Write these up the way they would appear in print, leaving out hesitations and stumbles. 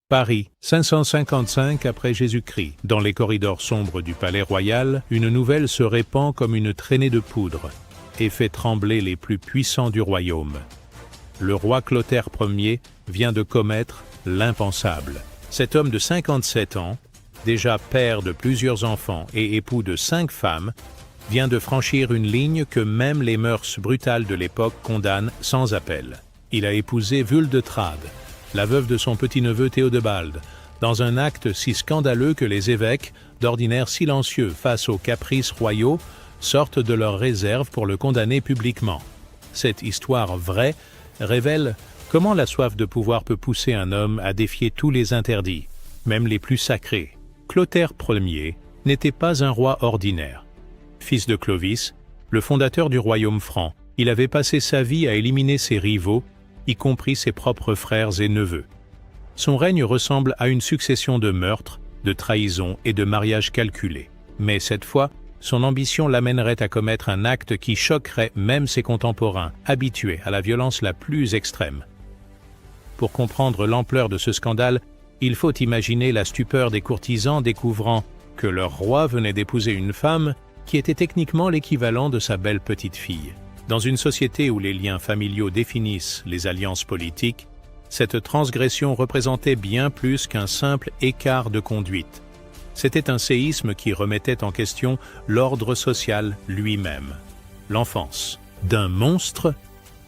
Paris, 555 après Jésus-Christ. Dans les corridors sombres du palais royal, une nouvelle se répand comme une traînée de poudre et fait trembler les plus puissants du royaume. Le roi Clotaire Ier vient de commettre l'impensable. Cet homme de 57 ans, déjà père de plusieurs enfants et époux de 5 femmes, vient de franchir une ligne que même les mœurs brutales de l'époque condamnent sans appel. Il a épousé Vuldetrade, la veuve de son petit-neveu Théodebald, dans un acte si scandaleux que les évêques, d'ordinaire silencieux face aux caprices royaux, sortent de leurs réserves pour le condamner publiquement. Cette histoire vraie révèle comment la soif de pouvoir peut pousser un homme à défier tous les interdits, même les plus sacrés. Clotaire Ier n'était pas un roi ordinaire. Fils de Clovis, le fondateur du royaume franc, il avait passé sa vie à éliminer ses rivaux, y compris ses propres frères et neveux. Son règne ressemble à une succession de meurtres, de trahisons et de mariages calculés. Mais cette fois, son ambition l'amènerait à commettre un acte qui choquerait même ses contemporains, habitués à la violence la plus extrême. Pour comprendre l'ampleur de ce scandale, il faut imaginer la stupeur des courtisans découvrant que leur roi venait d'épouser une femme qui était techniquement l'équivalent de sa belle petite fille. Dans une société où les liens familiaux définissent les alliances politiques, cette transgression représentait bien plus qu'un simple écart de conduite. C'était un séisme qui remettait en question l'ordre social lui-même. L'enfance d'un monstre,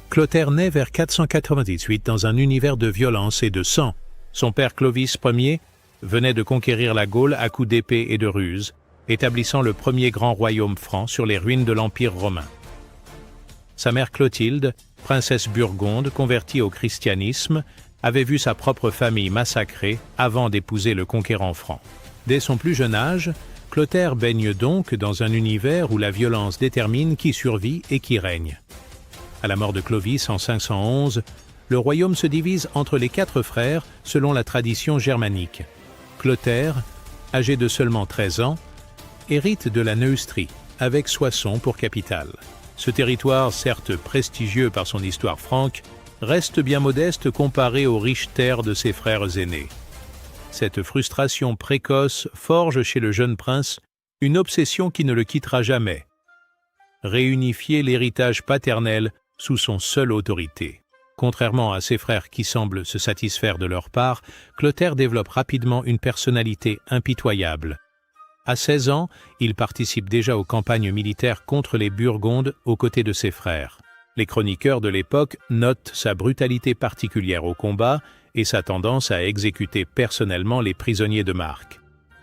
Clotaire naît vers 498 dans un univers de violence et de sang. Son père Clovis Ier venait de conquérir la Gaule à coups d'épée et de ruse, établissant le premier grand royaume franc sur les ruines de l'Empire romain. Sa mère Clotilde, princesse burgonde convertie au christianisme, avait vu sa propre famille massacrée avant d'épouser le conquérant franc. Dès son plus jeune âge, Clotaire baigne donc dans un univers où la violence détermine qui survit et qui règne. À la mort de Clovis en 511, le royaume se divise entre les 4 frères selon la tradition germanique. Clotaire, âgé de seulement 13 ans, hérite de la Neustrie, avec Soissons pour capitale. Ce territoire, certes prestigieux par son histoire franque, reste bien modeste comparé aux riches terres de ses frères aînés. Cette frustration précoce forge chez le jeune prince une obsession qui ne le quittera jamais. Réunifier l'héritage paternel sous son seule autorité. Contrairement à ses frères qui semblent se satisfaire de leur part, Clotaire développe rapidement une personnalité impitoyable. À 16 ans, il participe déjà aux campagnes militaires contre les Burgondes aux côtés de ses frères. Les chroniqueurs de l'époque notent sa brutalité particulière au combat et sa tendance à exécuter personnellement les prisonniers de marque.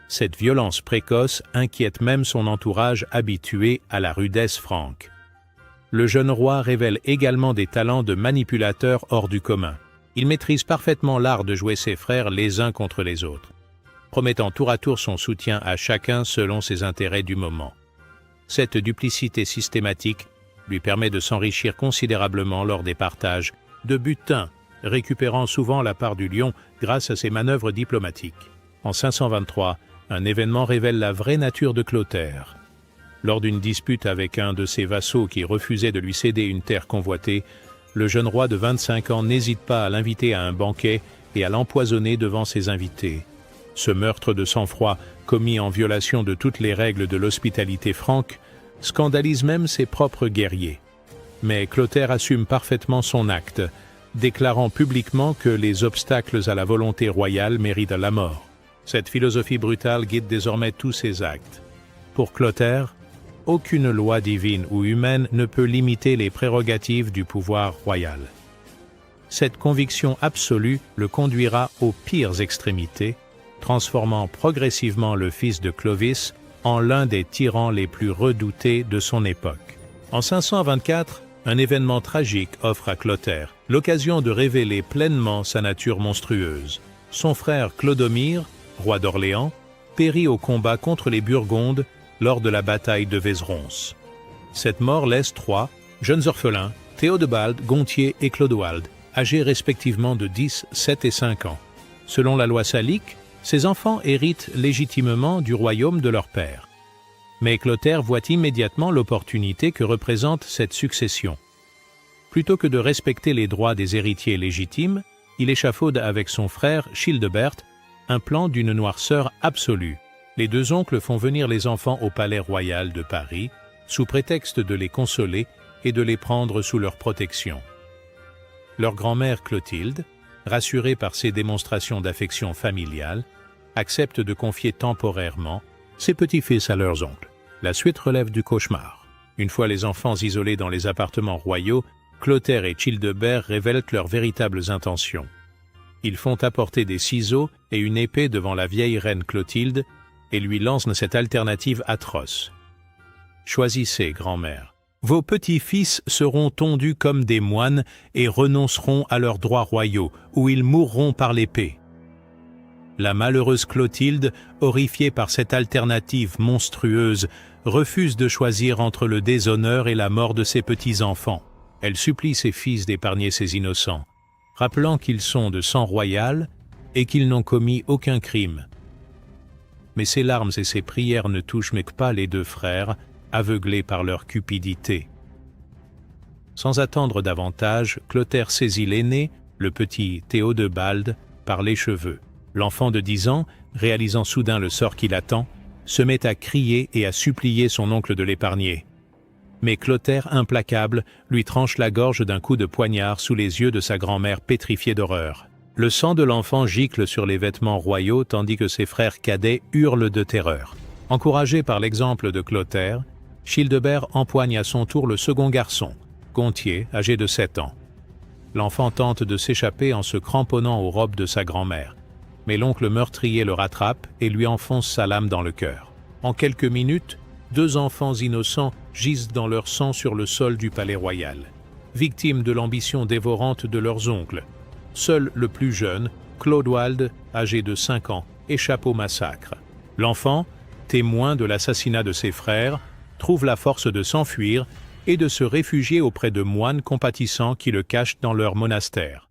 Cette violence précoce inquiète même son entourage habitué à la rudesse franque. Le jeune roi révèle également des talents de manipulateur hors du commun. Il maîtrise parfaitement l'art de jouer ses frères les uns contre les autres, promettant tour à tour son soutien à chacun selon ses intérêts du moment. Cette duplicité systématique lui permet de s'enrichir considérablement lors des partages de butin, récupérant souvent la part du lion grâce à ses manœuvres diplomatiques. En 523, un événement révèle la vraie nature de Clotaire. Lors d'une dispute avec un de ses vassaux qui refusait de lui céder une terre convoitée, le jeune roi de 25 ans n'hésite pas à l'inviter à un banquet et à l'empoisonner devant ses invités. Ce meurtre de sang-froid, commis en violation de toutes les règles de l'hospitalité franque, scandalise même ses propres guerriers. Mais Clotaire assume parfaitement son acte, déclarant publiquement que les obstacles à la volonté royale méritent la mort. Cette philosophie brutale guide désormais tous ses actes. Pour Clotaire, aucune loi divine ou humaine ne peut limiter les prérogatives du pouvoir royal. Cette conviction absolue le conduira aux pires extrémités, transformant progressivement le fils de Clovis en l'un des tyrans les plus redoutés de son époque. En 524, un événement tragique offre à Clotaire l'occasion de révéler pleinement sa nature monstrueuse. Son frère Clodomir, roi d'Orléans, périt au combat contre les Burgondes lors de la bataille de Vézeronce. Cette mort laisse 3 jeunes orphelins, Théodebald, Gontier et Clodoald, âgés respectivement de 10, 7 et 5 ans. Selon la loi salique, ces enfants héritent légitimement du royaume de leur père. Mais Clotaire voit immédiatement l'opportunité que représente cette succession. Plutôt que de respecter les droits des héritiers légitimes, il échafaude avec son frère Childebert un plan d'une noirceur absolue. Les deux oncles font venir les enfants au palais royal de Paris, sous prétexte de les consoler et de les prendre sous leur protection. Leur grand-mère Clotilde, rassurée par ces démonstrations d'affection familiale, accepte de confier temporairement ses petits-fils à leurs oncles. La suite relève du cauchemar. Une fois les enfants isolés dans les appartements royaux, Clotaire et Childebert révèlent leurs véritables intentions. Ils font apporter des ciseaux et une épée devant la vieille reine Clotilde et lui lancent cette alternative atroce. « Choisissez, grand-mère. Vos petits-fils seront tondus comme des moines et renonceront à leurs droits royaux, ou ils mourront par l'épée. » La malheureuse Clotilde, horrifiée par cette alternative monstrueuse, refuse de choisir entre le déshonneur et la mort de ses petits-enfants. Elle supplie ses fils d'épargner ces innocents, rappelant qu'ils sont de sang royal et qu'ils n'ont commis aucun crime. Mais ses larmes et ses prières ne touchent pas les deux frères, aveuglés par leur cupidité. Sans attendre davantage, Clotaire saisit l'aîné, le petit Théodebald, par les cheveux. L'enfant de 10 ans, réalisant soudain le sort qui l'attend, se met à crier et à supplier son oncle de l'épargner. Mais Clotaire, implacable, lui tranche la gorge d'un coup de poignard sous les yeux de sa grand-mère pétrifiée d'horreur. Le sang de l'enfant gicle sur les vêtements royaux tandis que ses frères cadets hurlent de terreur. Encouragé par l'exemple de Clotaire, Childebert empoigne à son tour le second garçon, Gontier, âgé de 7 ans. L'enfant tente de s'échapper en se cramponnant aux robes de sa grand-mère, mais l'oncle meurtrier le rattrape et lui enfonce sa lame dans le cœur. En quelques minutes, 2 enfants innocents gisent dans leur sang sur le sol du palais royal, victimes de l'ambition dévorante de leurs oncles. Seul le plus jeune, Claudewald, âgé de 5 ans, échappe au massacre. L'enfant, témoin de l'assassinat de ses frères, trouve la force de s'enfuir et de se réfugier auprès de moines compatissants qui le cachent dans leur monastère.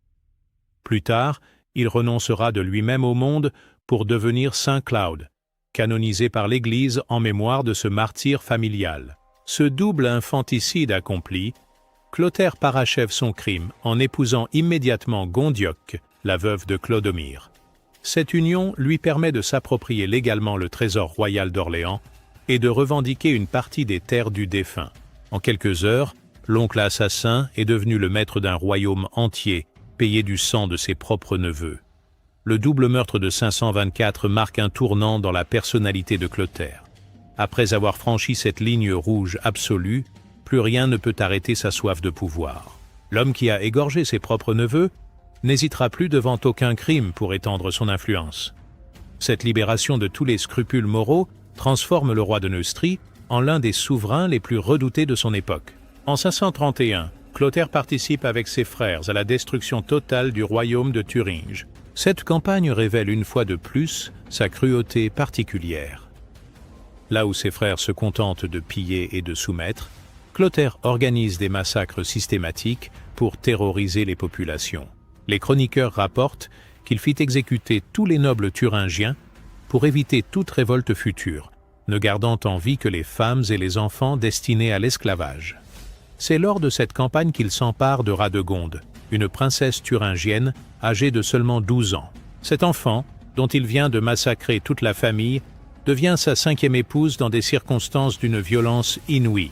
Plus tard, il renoncera de lui-même au monde pour devenir Saint Claude, canonisé par l'Église en mémoire de ce martyr familial. Ce double infanticide accompli, Clotaire parachève son crime en épousant immédiatement Gondioque, la veuve de Clodomir. Cette union lui permet de s'approprier légalement le trésor royal d'Orléans et de revendiquer une partie des terres du défunt. En quelques heures, l'oncle assassin est devenu le maître d'un royaume entier, payé du sang de ses propres neveux. Le double meurtre de 524 marque un tournant dans la personnalité de Clotaire. Après avoir franchi cette ligne rouge absolue, plus rien ne peut arrêter sa soif de pouvoir. L'homme qui a égorgé ses propres neveux n'hésitera plus devant aucun crime pour étendre son influence. Cette libération de tous les scrupules moraux transforme le roi de Neustrie en l'un des souverains les plus redoutés de son époque. En 531, Clotaire participe avec ses frères à la destruction totale du royaume de Thuringe. Cette campagne révèle une fois de plus sa cruauté particulière. Là où ses frères se contentent de piller et de soumettre, Clotaire organise des massacres systématiques pour terroriser les populations. Les chroniqueurs rapportent qu'il fit exécuter tous les nobles thuringiens pour éviter toute révolte future, ne gardant en vie que les femmes et les enfants destinés à l'esclavage. C'est lors de cette campagne qu'il s'empare de Radegonde, une princesse thuringienne âgée de seulement 12 ans. Cet enfant, dont il vient de massacrer toute la famille, devient sa 5e épouse dans des circonstances d'une violence inouïe.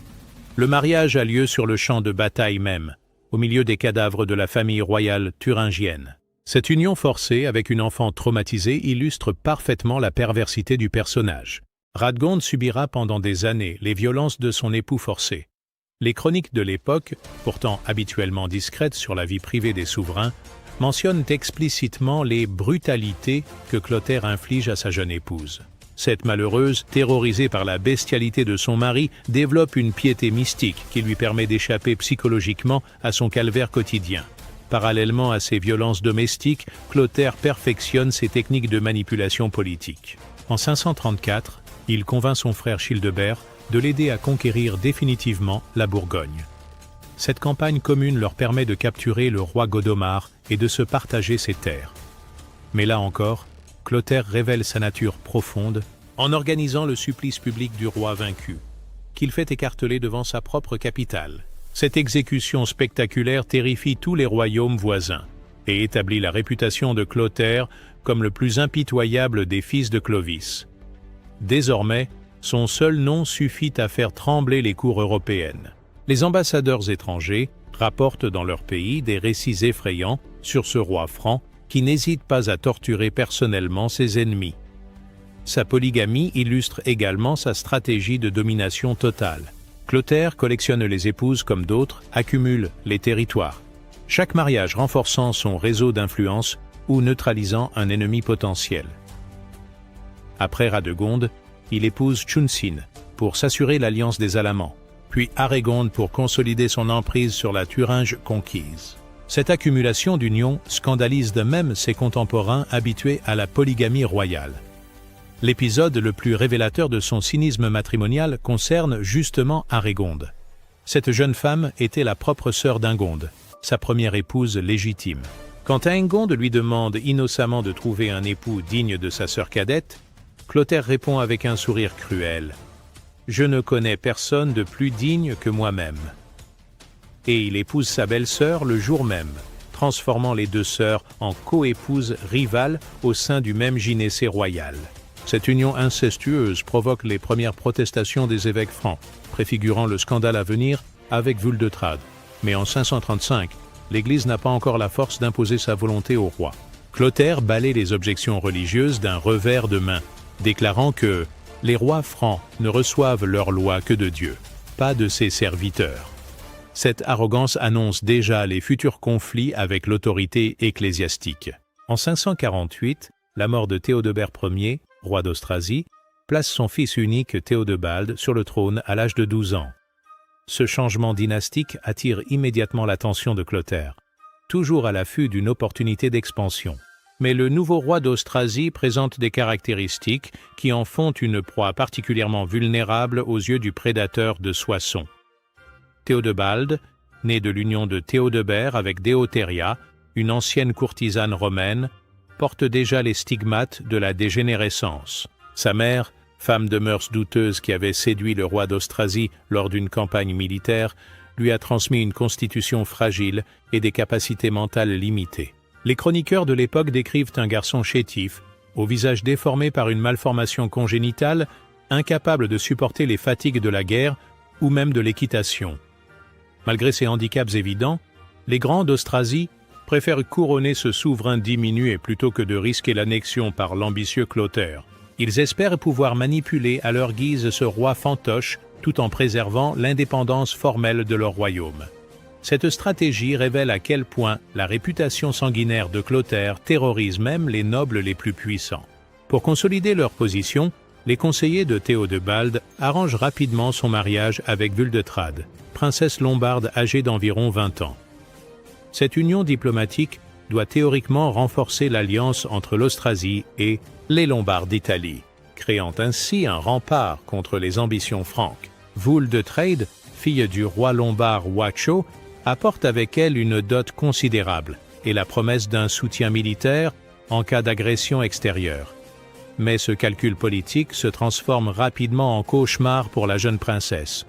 Le mariage a lieu sur le champ de bataille même, au milieu des cadavres de la famille royale thuringienne. Cette union forcée avec une enfant traumatisée illustre parfaitement la perversité du personnage. Radegonde subira pendant des années les violences de son époux forcé. Les chroniques de l'époque, pourtant habituellement discrètes sur la vie privée des souverains, mentionnent explicitement les brutalités que Clotaire inflige à sa jeune épouse. Cette malheureuse, terrorisée par la bestialité de son mari, développe une piété mystique qui lui permet d'échapper psychologiquement à son calvaire quotidien. Parallèlement à ses violences domestiques, Clotaire perfectionne ses techniques de manipulation politique. En 534, il convainc son frère Childebert de l'aider à conquérir définitivement la Bourgogne. Cette campagne commune leur permet de capturer le roi Godomar et de se partager ses terres. Mais là encore, Clotaire révèle sa nature profonde en organisant le supplice public du roi vaincu, qu'il fait écarteler devant sa propre capitale. Cette exécution spectaculaire terrifie tous les royaumes voisins. et établit la réputation de Clotaire comme le plus impitoyable des fils de Clovis. Désormais, son seul nom suffit à faire trembler les cours européennes. Les ambassadeurs étrangers rapportent dans leur pays des récits effrayants sur ce roi franc qui n'hésite pas à torturer personnellement ses ennemis. Sa polygamie illustre également sa stratégie de domination totale. Clotaire collectionne les épouses comme d'autres, accumule les territoires. Chaque mariage renforçant son réseau d'influence ou neutralisant un ennemi potentiel. Après Radegonde, il épouse Chunsin pour s'assurer l'alliance des Alamans, puis Arégonde pour consolider son emprise sur la Thuringe conquise. Cette accumulation d'unions scandalise de même ses contemporains habitués à la polygamie royale. L'épisode le plus révélateur de son cynisme matrimonial concerne justement Arégonde. Cette jeune femme était la propre sœur d'Ingonde, sa première épouse légitime. Quand Ingonde lui demande innocemment de trouver un époux digne de sa sœur cadette, Clotaire répond avec un sourire cruel « Je ne connais personne de plus digne que moi-même ». Et il épouse sa belle-sœur le jour même, transformant les deux sœurs en coépouses rivales au sein du même gynécée royal. Cette union incestueuse provoque les premières protestations des évêques francs, préfigurant le scandale à venir avec Vuldetrade. Mais en 535, l'Église n'a pas encore la force d'imposer sa volonté au roi. Clotaire balaie les objections religieuses d'un revers de main, déclarant que « les rois francs ne reçoivent leur loi que de Dieu, pas de ses serviteurs ». Cette arrogance annonce déjà les futurs conflits avec l'autorité ecclésiastique. En 548, la mort de Théodebert Ier, roi d'Austrasie, place son fils unique Théodebald sur le trône à l'âge de 12 ans. Ce changement dynastique attire immédiatement l'attention de Clotaire, toujours à l'affût d'une opportunité d'expansion. Mais le nouveau roi d'Austrasie présente des caractéristiques qui en font une proie particulièrement vulnérable aux yeux du prédateur de Soissons. Théodebald, né de l'union de Théodebert avec Déotéria, une ancienne courtisane romaine, porte déjà les stigmates de la dégénérescence. Sa mère, femme de mœurs douteuses qui avait séduit le roi d'Austrasie lors d'une campagne militaire, lui a transmis une constitution fragile et des capacités mentales limitées. Les chroniqueurs de l'époque décrivent un garçon chétif, au visage déformé par une malformation congénitale, incapable de supporter les fatigues de la guerre ou même de l'équitation. Malgré ces handicaps évidents, les grands d'Austrasie préfèrent couronner ce souverain diminué plutôt que de risquer l'annexion par l'ambitieux Clotaire. Ils espèrent pouvoir manipuler à leur guise ce roi fantoche tout en préservant l'indépendance formelle de leur royaume. Cette stratégie révèle à quel point la réputation sanguinaire de Clotaire terrorise même les nobles les plus puissants. Pour consolider leur position, les conseillers de Théodebald arrangent rapidement son mariage avec Vuldetrade, princesse lombarde âgée d'environ 20 ans. Cette union diplomatique doit théoriquement renforcer l'alliance entre l'Austrasie et les Lombards d'Italie, créant ainsi un rempart contre les ambitions franques. Vuldetrade, fille du roi lombard Wacho, apporte avec elle une dot considérable et la promesse d'un soutien militaire en cas d'agression extérieure. Mais ce calcul politique se transforme rapidement en cauchemar pour la jeune princesse.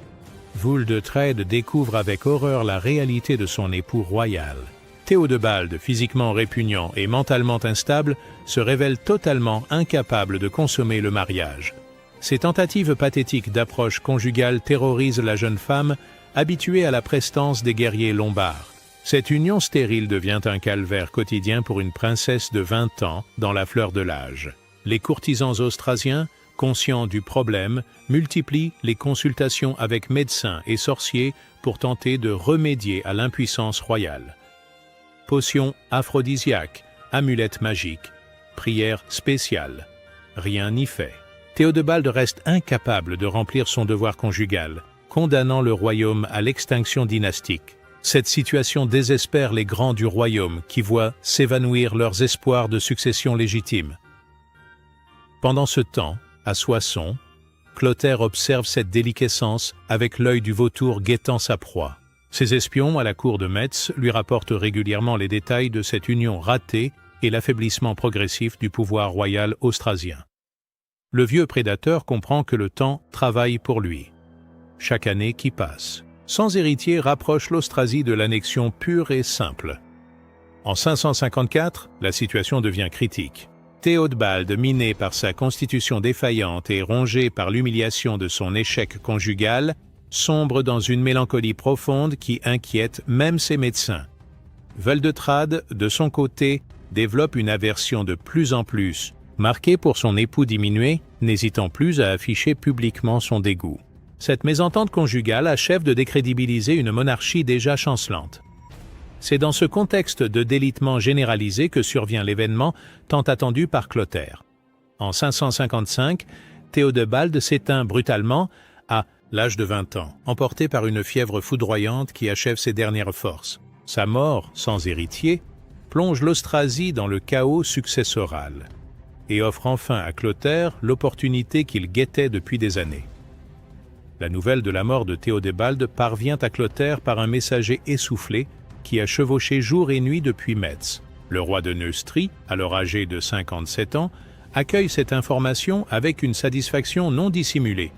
Vuldetrade découvre avec horreur la réalité de son époux royal. Théodebald, physiquement répugnant et mentalement instable, se révèle totalement incapable de consommer le mariage. Ces tentatives pathétiques d'approche conjugale terrorisent la jeune femme, habituée à la prestance des guerriers lombards. Cette union stérile devient un calvaire quotidien pour une princesse de 20 ans dans la fleur de l'âge. Les courtisans austrasiens, conscients du problème, multiplient les consultations avec médecins et sorciers pour tenter de remédier à l'impuissance royale. Potions aphrodisiaques, amulettes magiques, prières spéciales. Rien n'y fait. Théodebald reste incapable de remplir son devoir conjugal, condamnant le royaume à l'extinction dynastique. Cette situation désespère les grands du royaume qui voient s'évanouir leurs espoirs de succession légitime. Pendant ce temps, à Soissons, Clotaire observe cette déliquescence avec l'œil du vautour guettant sa proie. Ses espions à la cour de Metz lui rapportent régulièrement les détails de cette union ratée et l'affaiblissement progressif du pouvoir royal austrasien. Le vieux prédateur comprend que le temps travaille pour lui. Chaque année qui passe, sans héritier, rapproche l'Austrasie de l'annexion pure et simple. En 554, la situation devient critique. Théodebald, miné par sa constitution défaillante et rongé par l'humiliation de son échec conjugal, sombre dans une mélancolie profonde qui inquiète même ses médecins. Wuldetrade, de son côté, développe une aversion de plus en plus, marquée pour son époux diminué, n'hésitant plus à afficher publiquement son dégoût. Cette mésentente conjugale achève de décrédibiliser une monarchie déjà chancelante. C'est dans ce contexte de délitement généralisé que survient l'événement tant attendu par Clotaire. En 555, Théodebald s'éteint brutalement à l'âge de 20 ans, emporté par une fièvre foudroyante qui achève ses dernières forces. Sa mort, sans héritier, plonge l'Austrasie dans le chaos successoral et offre enfin à Clotaire l'opportunité qu'il guettait depuis des années. La nouvelle de la mort de Théodebald parvient à Clotaire par un messager essoufflé qui a chevauché jour et nuit depuis Metz. Le roi de Neustrie, alors âgé de 57 ans, accueille cette information avec une satisfaction non dissimulée.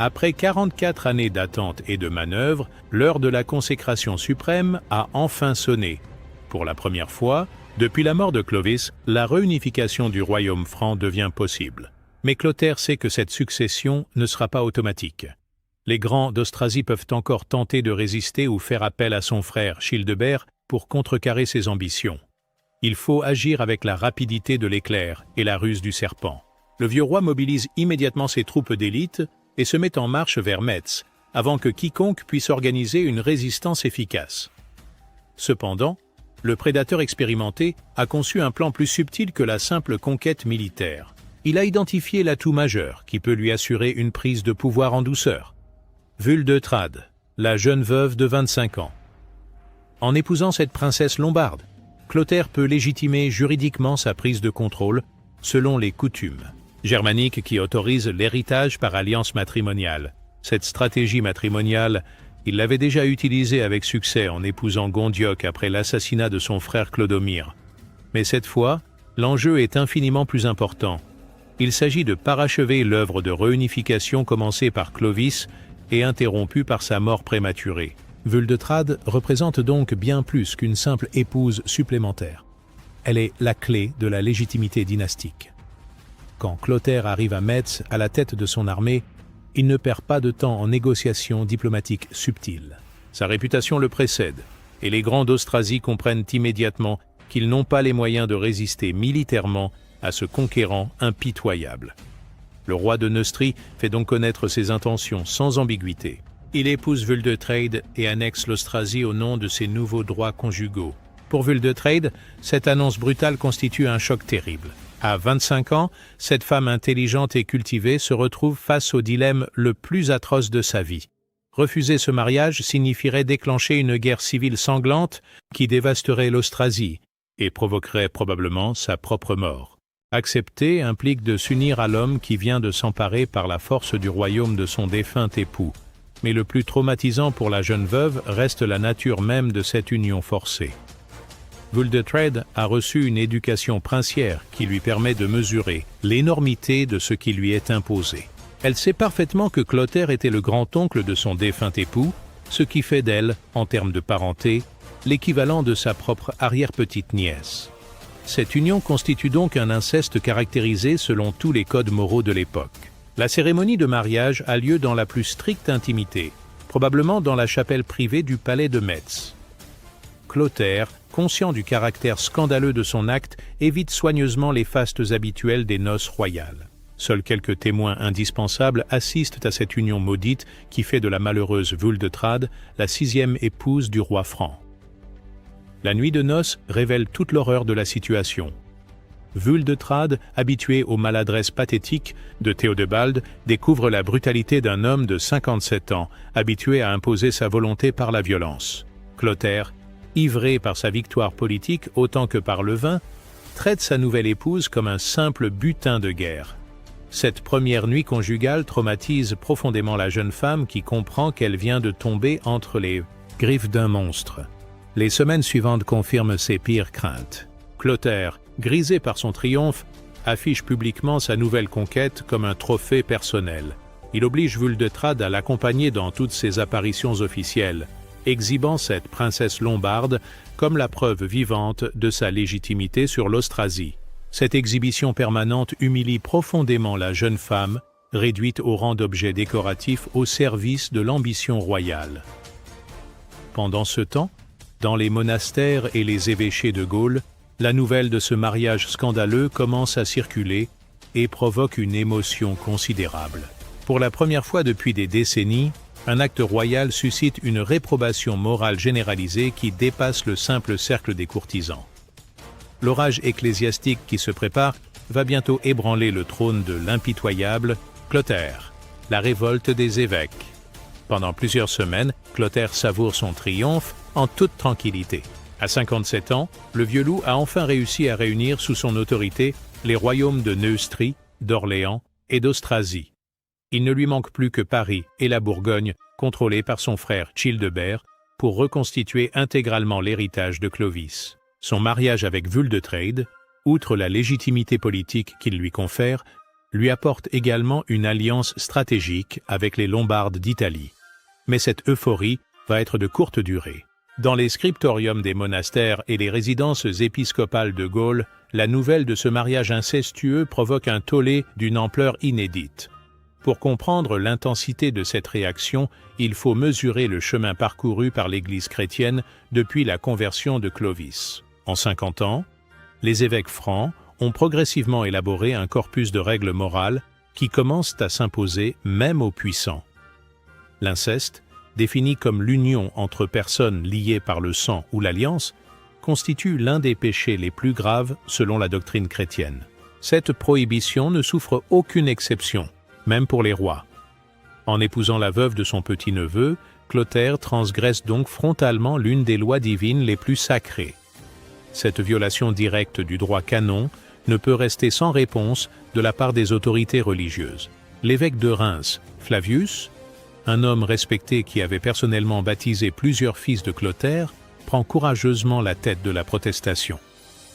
Après 44 années d'attente et de manœuvre, l'heure de la consécration suprême a enfin sonné. Pour la première fois, depuis la mort de Clovis, la réunification du royaume franc devient possible. Mais Clotaire sait que cette succession ne sera pas automatique. Les grands d'Austrasie peuvent encore tenter de résister ou faire appel à son frère Childebert pour contrecarrer ses ambitions. Il faut agir avec la rapidité de l'éclair et la ruse du serpent. Le vieux roi mobilise immédiatement ses troupes d'élite et se met en marche vers Metz, avant que quiconque puisse organiser une résistance efficace. Cependant, le prédateur expérimenté a conçu un plan plus subtil que la simple conquête militaire. Il a identifié l'atout majeur qui peut lui assurer une prise de pouvoir en douceur. Wuldetrade, la jeune veuve de 25 ans. En épousant cette princesse lombarde, Clotaire peut légitimer juridiquement sa prise de contrôle selon les coutumes germaniques qui autorisent l'héritage par alliance matrimoniale. Cette stratégie matrimoniale, il l'avait déjà utilisée avec succès en épousant Gondioque après l'assassinat de son frère Clodomir. Mais cette fois, l'enjeu est infiniment plus important. Il s'agit de parachever l'œuvre de réunification commencée par Clovis et interrompue par sa mort prématurée. Wuldetrade représente donc bien plus qu'une simple épouse supplémentaire. Elle est la clé de la légitimité dynastique. Quand Clotaire arrive à Metz à la tête de son armée, il ne perd pas de temps en négociations diplomatiques subtiles. Sa réputation le précède, et les grands d'Austrasie comprennent immédiatement qu'ils n'ont pas les moyens de résister militairement à ce conquérant impitoyable. Le roi de Neustrie fait donc connaître ses intentions sans ambiguïté. Il épouse Wuldetrade et annexe l'Austrasie au nom de ses nouveaux droits conjugaux. Pour Wuldetrade, cette annonce brutale constitue un choc terrible. À 25 ans, cette femme intelligente et cultivée se retrouve face au dilemme le plus atroce de sa vie. Refuser ce mariage signifierait déclencher une guerre civile sanglante qui dévasterait l'Austrasie et provoquerait probablement sa propre mort. Accepter implique de s'unir à l'homme qui vient de s'emparer par la force du royaume de son défunt époux. Mais le plus traumatisant pour la jeune veuve reste la nature même de cette union forcée. Wuldetrade a reçu une éducation princière qui lui permet de mesurer l'énormité de ce qui lui est imposé. Elle sait parfaitement que Clotaire était le grand-oncle de son défunt époux, ce qui fait d'elle, en termes de parenté, l'équivalent de sa propre arrière-petite-nièce. Cette union constitue donc un inceste caractérisé selon tous les codes moraux de l'époque. La cérémonie de mariage a lieu dans la plus stricte intimité, probablement dans la chapelle privée du palais de Metz. Clotaire, conscient du caractère scandaleux de son acte, évite soigneusement les fastes habituels des noces royales. Seuls quelques témoins indispensables assistent à cette union maudite qui fait de la malheureuse Wuldetrade la 6e épouse du roi franc. La nuit de noces révèle toute l'horreur de la situation. Wuldetrade, habitué aux maladresses pathétiques de Théodebald, découvre la brutalité d'un homme de 57 ans, habitué à imposer sa volonté par la violence. Clotaire, ivré par sa victoire politique autant que par le vin, traite sa nouvelle épouse comme un simple butin de guerre. Cette première nuit conjugale traumatise profondément la jeune femme qui comprend qu'elle vient de tomber entre les griffes d'un monstre. Les semaines suivantes confirment ses pires craintes. Clotaire, grisé par son triomphe, affiche publiquement sa nouvelle conquête comme un trophée personnel. Il oblige Wuldetrade à l'accompagner dans toutes ses apparitions officielles exhibant cette princesse lombarde comme la preuve vivante de sa légitimité sur l'Austrasie. Cette exhibition permanente humilie profondément la jeune femme, réduite au rang d'objet décoratif au service de l'ambition royale. Pendant ce temps, dans les monastères et les évêchés de Gaule, la nouvelle de ce mariage scandaleux commence à circuler et provoque une émotion considérable. Pour la première fois depuis des décennies, un acte royal suscite une réprobation morale généralisée qui dépasse le simple cercle des courtisans. L'orage ecclésiastique qui se prépare va bientôt ébranler le trône de l'impitoyable Clotaire, la révolte des évêques. Pendant plusieurs semaines, Clotaire savoure son triomphe en toute tranquillité. À 57 ans, le vieux loup a enfin réussi à réunir sous son autorité les royaumes de Neustrie, d'Orléans et d'Austrasie. Il ne lui manque plus que Paris et la Bourgogne, contrôlés par son frère Childebert, pour reconstituer intégralement l'héritage de Clovis. Son mariage avec Wuldetrade, outre la légitimité politique qu'il lui confère, lui apporte également une alliance stratégique avec les Lombardes d'Italie. Mais cette euphorie va être de courte durée. Dans les scriptoriums des monastères et les résidences épiscopales de Gaule, la nouvelle de ce mariage incestueux provoque un tollé d'une ampleur inédite. Pour comprendre l'intensité de cette réaction, il faut mesurer le chemin parcouru par l'Église chrétienne depuis la conversion de Clovis. En 50 ans, les évêques francs ont progressivement élaboré un corpus de règles morales qui commencent à s'imposer même aux puissants. L'inceste, défini comme l'union entre personnes liées par le sang ou l'alliance, constitue l'un des péchés les plus graves selon la doctrine chrétienne. Cette prohibition ne souffre aucune exception, même pour les rois. En épousant la veuve de son petit-neveu, Clotaire transgresse donc frontalement l'une des lois divines les plus sacrées. Cette violation directe du droit canon ne peut rester sans réponse de la part des autorités religieuses. L'évêque de Reims, Flavius, un homme respecté qui avait personnellement baptisé plusieurs fils de Clotaire, prend courageusement la tête de la protestation.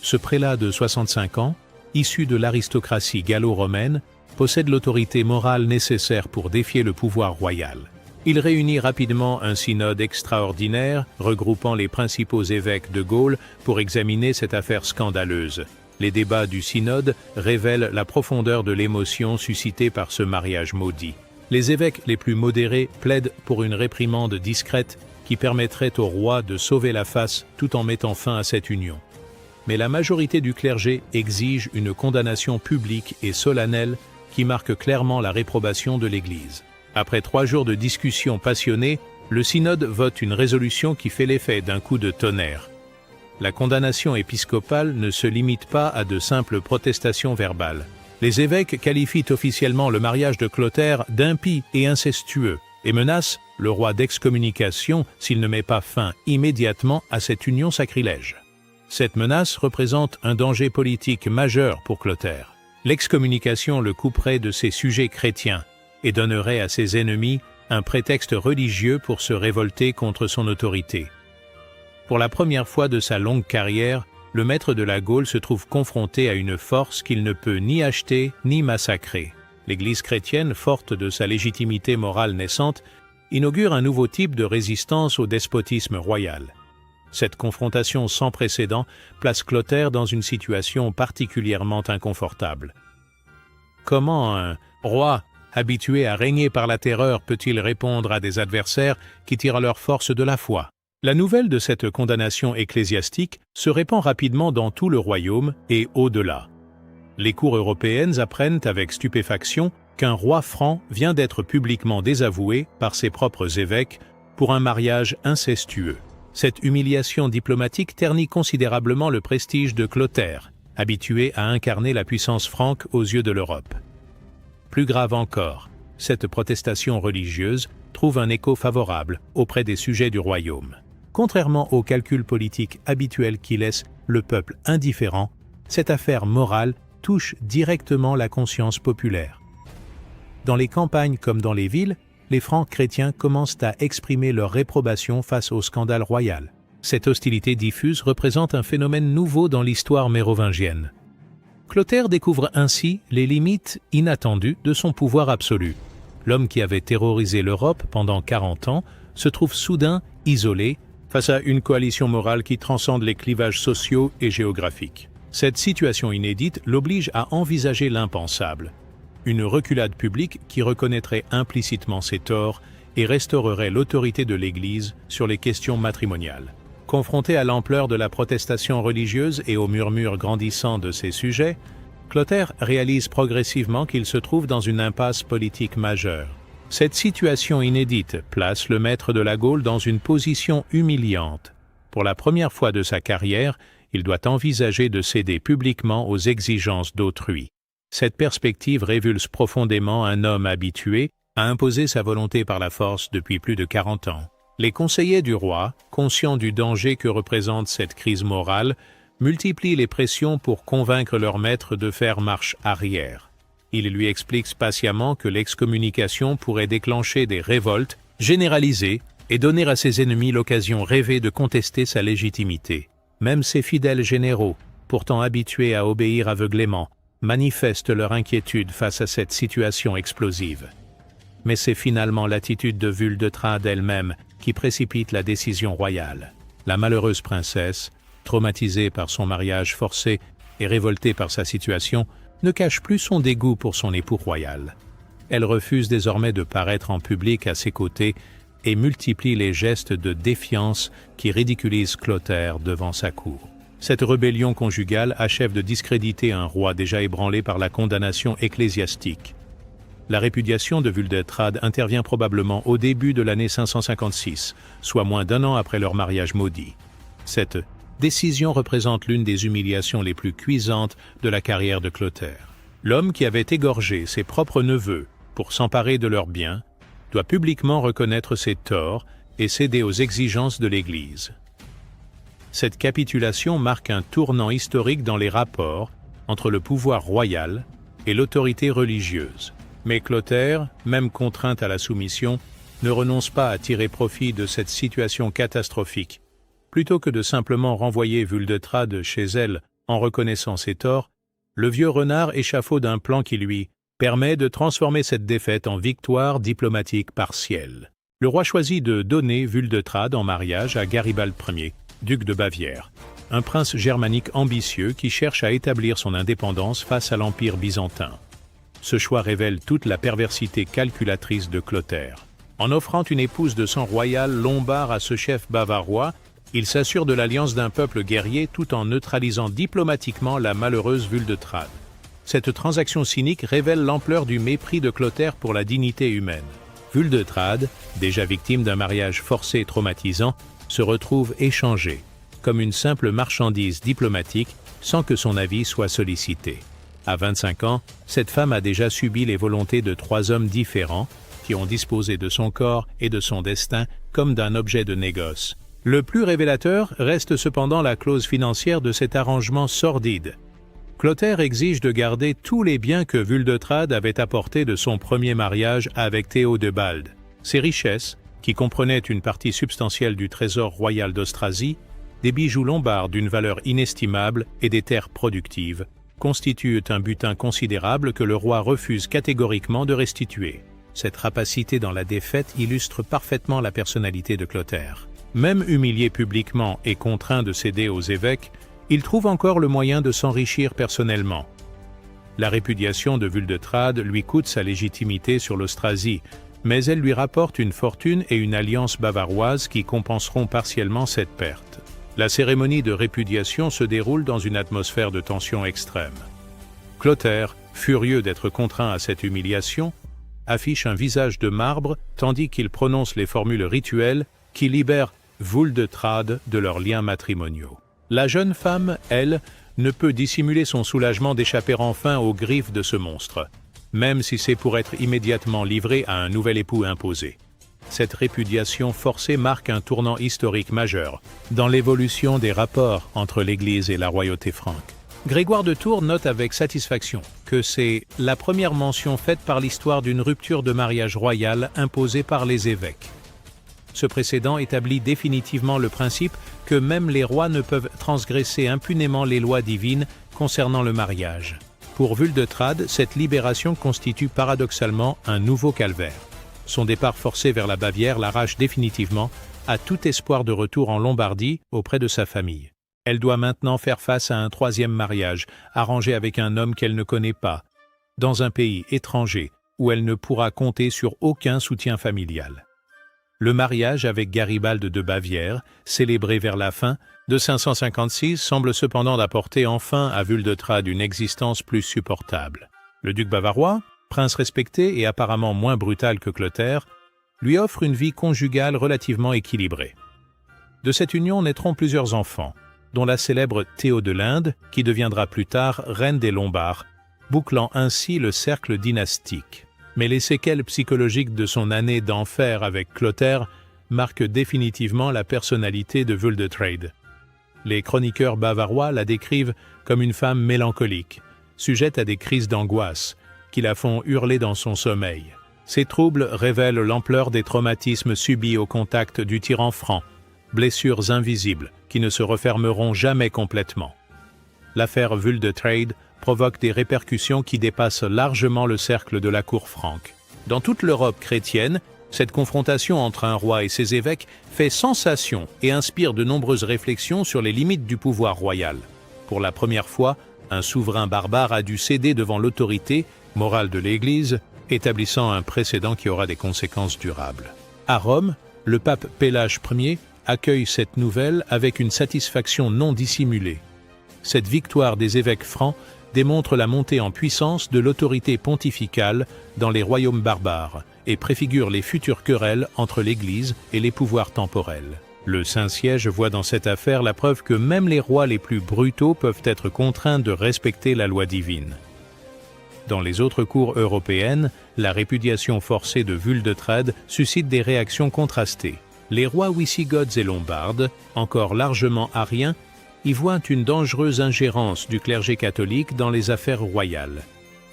Ce prélat de 65 ans, issu de l'aristocratie gallo-romaine, possède l'autorité morale nécessaire pour défier le pouvoir royal. Il réunit rapidement un synode extraordinaire regroupant les principaux évêques de Gaule pour examiner cette affaire scandaleuse. Les débats du synode révèlent la profondeur de l'émotion suscitée par ce mariage maudit. Les évêques les plus modérés plaident pour une réprimande discrète qui permettrait au roi de sauver la face tout en mettant fin à cette union. Mais la majorité du clergé exige une condamnation publique et solennelle qui marque clairement la réprobation de l'Église. Après 3 jours de discussions passionnées, le synode vote une résolution qui fait l'effet d'un coup de tonnerre. La condamnation épiscopale ne se limite pas à de simples protestations verbales. Les évêques qualifient officiellement le mariage de Clotaire d'impie et incestueux et menacent le roi d'excommunication s'il ne met pas fin immédiatement à cette union sacrilège. Cette menace représente un danger politique majeur pour Clotaire. L'excommunication le couperait de ses sujets chrétiens et donnerait à ses ennemis un prétexte religieux pour se révolter contre son autorité. Pour la première fois de sa longue carrière, le maître de la Gaule se trouve confronté à une force qu'il ne peut ni acheter ni massacrer. L'Église chrétienne, forte de sa légitimité morale naissante, inaugure un nouveau type de résistance au despotisme royal. Cette confrontation sans précédent place Clotaire dans une situation particulièrement inconfortable. Comment un roi habitué à régner par la terreur peut-il répondre à des adversaires qui tirent leur force de la foi? La nouvelle de cette condamnation ecclésiastique se répand rapidement dans tout le royaume et au-delà. Les cours européennes apprennent avec stupéfaction qu'un roi franc vient d'être publiquement désavoué par ses propres évêques pour un mariage incestueux. Cette humiliation diplomatique ternit considérablement le prestige de Clotaire, habitué à incarner la puissance franque aux yeux de l'Europe. Plus grave encore, cette protestation religieuse trouve un écho favorable auprès des sujets du royaume. Contrairement aux calculs politiques habituels qui laissent le peuple indifférent, cette affaire morale touche directement la conscience populaire. Dans les campagnes comme dans les villes, les Francs chrétiens commencent à exprimer leur réprobation face au scandale royal. Cette hostilité diffuse représente un phénomène nouveau dans l'histoire mérovingienne. Clotaire découvre ainsi les limites inattendues de son pouvoir absolu. L'homme qui avait terrorisé l'Europe pendant 40 ans se trouve soudain isolé, face à une coalition morale qui transcende les clivages sociaux et géographiques. Cette situation inédite l'oblige à envisager l'impensable. Une reculade publique qui reconnaîtrait implicitement ses torts et restaurerait l'autorité de l'Église sur les questions matrimoniales. Confronté à l'ampleur de la protestation religieuse et aux murmures grandissants de ses sujets, Clotaire réalise progressivement qu'il se trouve dans une impasse politique majeure. Cette situation inédite place le maître de la Gaule dans une position humiliante. Pour la première fois de sa carrière, il doit envisager de céder publiquement aux exigences d'autrui. Cette perspective révulse profondément un homme habitué à imposer sa volonté par la force depuis plus de 40 ans. Les conseillers du roi, conscients du danger que représente cette crise morale, multiplient les pressions pour convaincre leur maître de faire marche arrière. Ils lui expliquent patiemment que l'excommunication pourrait déclencher des révoltes généralisées et donner à ses ennemis l'occasion rêvée de contester sa légitimité. Même ses fidèles généraux, pourtant habitués à obéir aveuglément, manifestent leur inquiétude face à cette situation explosive. Mais c'est finalement l'attitude de Vuldetrade elle-même qui précipite la décision royale. La malheureuse princesse, traumatisée par son mariage forcé et révoltée par sa situation, ne cache plus son dégoût pour son époux royal. Elle refuse désormais de paraître en public à ses côtés et multiplie les gestes de défiance qui ridiculisent Clotaire devant sa cour. Cette rébellion conjugale achève de discréditer un roi déjà ébranlé par la condamnation ecclésiastique. La répudiation de Vuldetrade intervient probablement au début de l'année 556, soit moins d'un an après leur mariage maudit. Cette décision représente l'une des humiliations les plus cuisantes de la carrière de Clotaire. L'homme qui avait égorgé ses propres neveux pour s'emparer de leurs biens doit publiquement reconnaître ses torts et céder aux exigences de l'Église. Cette capitulation marque un tournant historique dans les rapports entre le pouvoir royal et l'autorité religieuse. Mais Clotaire, même contraint à la soumission, ne renonce pas à tirer profit de cette situation catastrophique. Plutôt que de simplement renvoyer Vuldetrade chez elle en reconnaissant ses torts, le vieux renard échafaude un plan qui lui permet de transformer cette défaite en victoire diplomatique partielle. Le roi choisit de donner Vuldetrade en mariage à Garibald Ier, duc de Bavière, un prince germanique ambitieux qui cherche à établir son indépendance face à l'Empire byzantin. Ce choix révèle toute la perversité calculatrice de Clotaire. En offrant une épouse de sang royal lombard à ce chef bavarois, il s'assure de l'alliance d'un peuple guerrier tout en neutralisant diplomatiquement la malheureuse Vuldetrade. Cette transaction cynique révèle l'ampleur du mépris de Clotaire pour la dignité humaine. Vuldetrade, déjà victime d'un mariage forcé et traumatisant, se retrouve échangée, comme une simple marchandise diplomatique, sans que son avis soit sollicité. À 25 ans, cette femme a déjà subi les volontés de 3 hommes différents qui ont disposé de son corps et de son destin comme d'un objet de négoce. Le plus révélateur reste cependant la clause financière de cet arrangement sordide. Clotaire exige de garder tous les biens que Vuldetrade avait apportés de son premier mariage avec Théodebald. Ses richesses, qui comprenaient une partie substantielle du trésor royal d'Austrasie, des bijoux lombards d'une valeur inestimable et des terres productives, constituent un butin considérable que le roi refuse catégoriquement de restituer. Cette rapacité dans la défaite illustre parfaitement la personnalité de Clotaire. Même humilié publiquement et contraint de céder aux évêques, il trouve encore le moyen de s'enrichir personnellement. La répudiation de Vuldetrade lui coûte sa légitimité sur l'Austrasie, mais elle lui rapporte une fortune et une alliance bavaroise qui compenseront partiellement cette perte. La cérémonie de répudiation se déroule dans une atmosphère de tension extrême. Clotaire, furieux d'être contraint à cette humiliation, affiche un visage de marbre tandis qu'il prononce les formules rituelles qui libèrent Vuldetrade de leurs liens matrimoniaux. La jeune femme, elle, ne peut dissimuler son soulagement d'échapper enfin aux griffes de ce monstre, même si c'est pour être immédiatement livrée à un nouvel époux imposé. Cette répudiation forcée marque un tournant historique majeur dans l'évolution des rapports entre l'Église et la royauté franque. Grégoire de Tours note avec satisfaction que c'est la première mention faite par l'histoire d'une rupture de mariage royal imposée par les évêques. Ce précédent établit définitivement le principe que même les rois ne peuvent transgresser impunément les lois divines concernant le mariage. Pour Vuldetrade, cette libération constitue paradoxalement un nouveau calvaire. Son départ forcé vers la Bavière l'arrache définitivement a tout espoir de retour en Lombardie auprès de sa famille. Elle doit maintenant faire face à un troisième mariage, arrangé avec un homme qu'elle ne connaît pas, dans un pays étranger où elle ne pourra compter sur aucun soutien familial. Le mariage avec Garibalde de Bavière, célébré vers la fin de 556, semble cependant apporter enfin à Wuldetrade une existence plus supportable. Le duc bavarois, prince respecté et apparemment moins brutal que Clotaire, lui offre une vie conjugale relativement équilibrée. De cette union naîtront plusieurs enfants, dont la célèbre Théo de l'Inde, qui deviendra plus tard reine des Lombards, bouclant ainsi le cercle dynastique. Mais les séquelles psychologiques de son année d'enfer avec Clotaire marquent définitivement la personnalité de Wuldetrade. Les chroniqueurs bavarois la décrivent comme une femme mélancolique, sujette à des crises d'angoisse, qui la font hurler dans son sommeil. Ces troubles révèlent l'ampleur des traumatismes subis au contact du tyran franc, blessures invisibles qui ne se refermeront jamais complètement. L'affaire Wuldetrade provoque des répercussions qui dépassent largement le cercle de la cour franque. Dans toute l'Europe chrétienne, cette confrontation entre un roi et ses évêques fait sensation et inspire de nombreuses réflexions sur les limites du pouvoir royal. Pour la première fois, un souverain barbare a dû céder devant l'autorité morale de l'Église, établissant un précédent qui aura des conséquences durables. À Rome, le pape Pélage Ier accueille cette nouvelle avec une satisfaction non dissimulée. Cette victoire des évêques francs démontre la montée en puissance de l'autorité pontificale dans les royaumes barbares et préfigure les futures querelles entre l'Église et les pouvoirs temporels. Le Saint-Siège voit dans cette affaire la preuve que même les rois les plus brutaux peuvent être contraints de respecter la loi divine. Dans les autres cours européennes, la répudiation forcée de Wuldetrade suscite des réactions contrastées. Les rois wisigoths et lombardes, encore largement ariens, y voient une dangereuse ingérence du clergé catholique dans les affaires royales.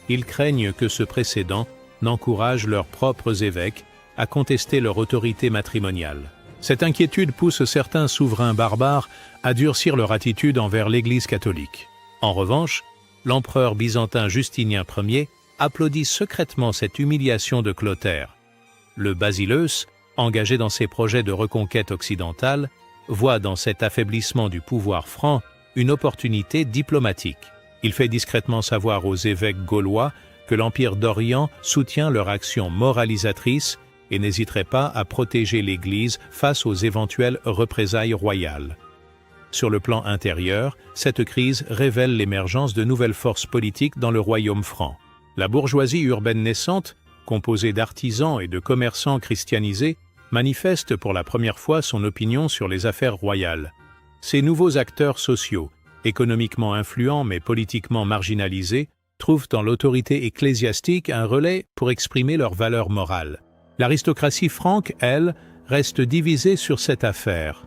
Ils craignent que ce précédent n'encourage leurs propres évêques à contester leur autorité matrimoniale. Cette inquiétude pousse certains souverains barbares à durcir leur attitude envers l'Église catholique. En revanche, l'empereur byzantin Justinien Ier applaudit secrètement cette humiliation de Clotaire. Le basileus, engagé dans ses projets de reconquête occidentale, voit dans cet affaiblissement du pouvoir franc une opportunité diplomatique. Il fait discrètement savoir aux évêques gaulois que l'Empire d'Orient soutient leur action moralisatrice et n'hésiterait pas à protéger l'Église face aux éventuelles représailles royales. Sur le plan intérieur, cette crise révèle l'émergence de nouvelles forces politiques dans le royaume franc. La bourgeoisie urbaine naissante, composée d'artisans et de commerçants christianisés, manifeste pour la première fois son opinion sur les affaires royales. Ces nouveaux acteurs sociaux, économiquement influents mais politiquement marginalisés, trouvent dans l'autorité ecclésiastique un relais pour exprimer leurs valeurs morales. L'aristocratie franque, elle, reste divisée sur cette affaire.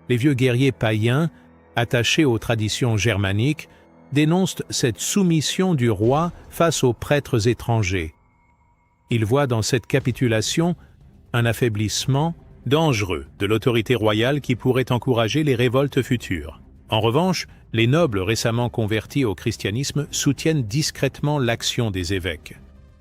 Les vieux guerriers païens, attachés aux traditions germaniques, dénoncent cette soumission du roi face aux prêtres étrangers. Ils voient dans cette capitulation un affaiblissement dangereux de l'autorité royale qui pourrait encourager les révoltes futures. En revanche, les nobles récemment convertis au christianisme soutiennent discrètement l'action des évêques.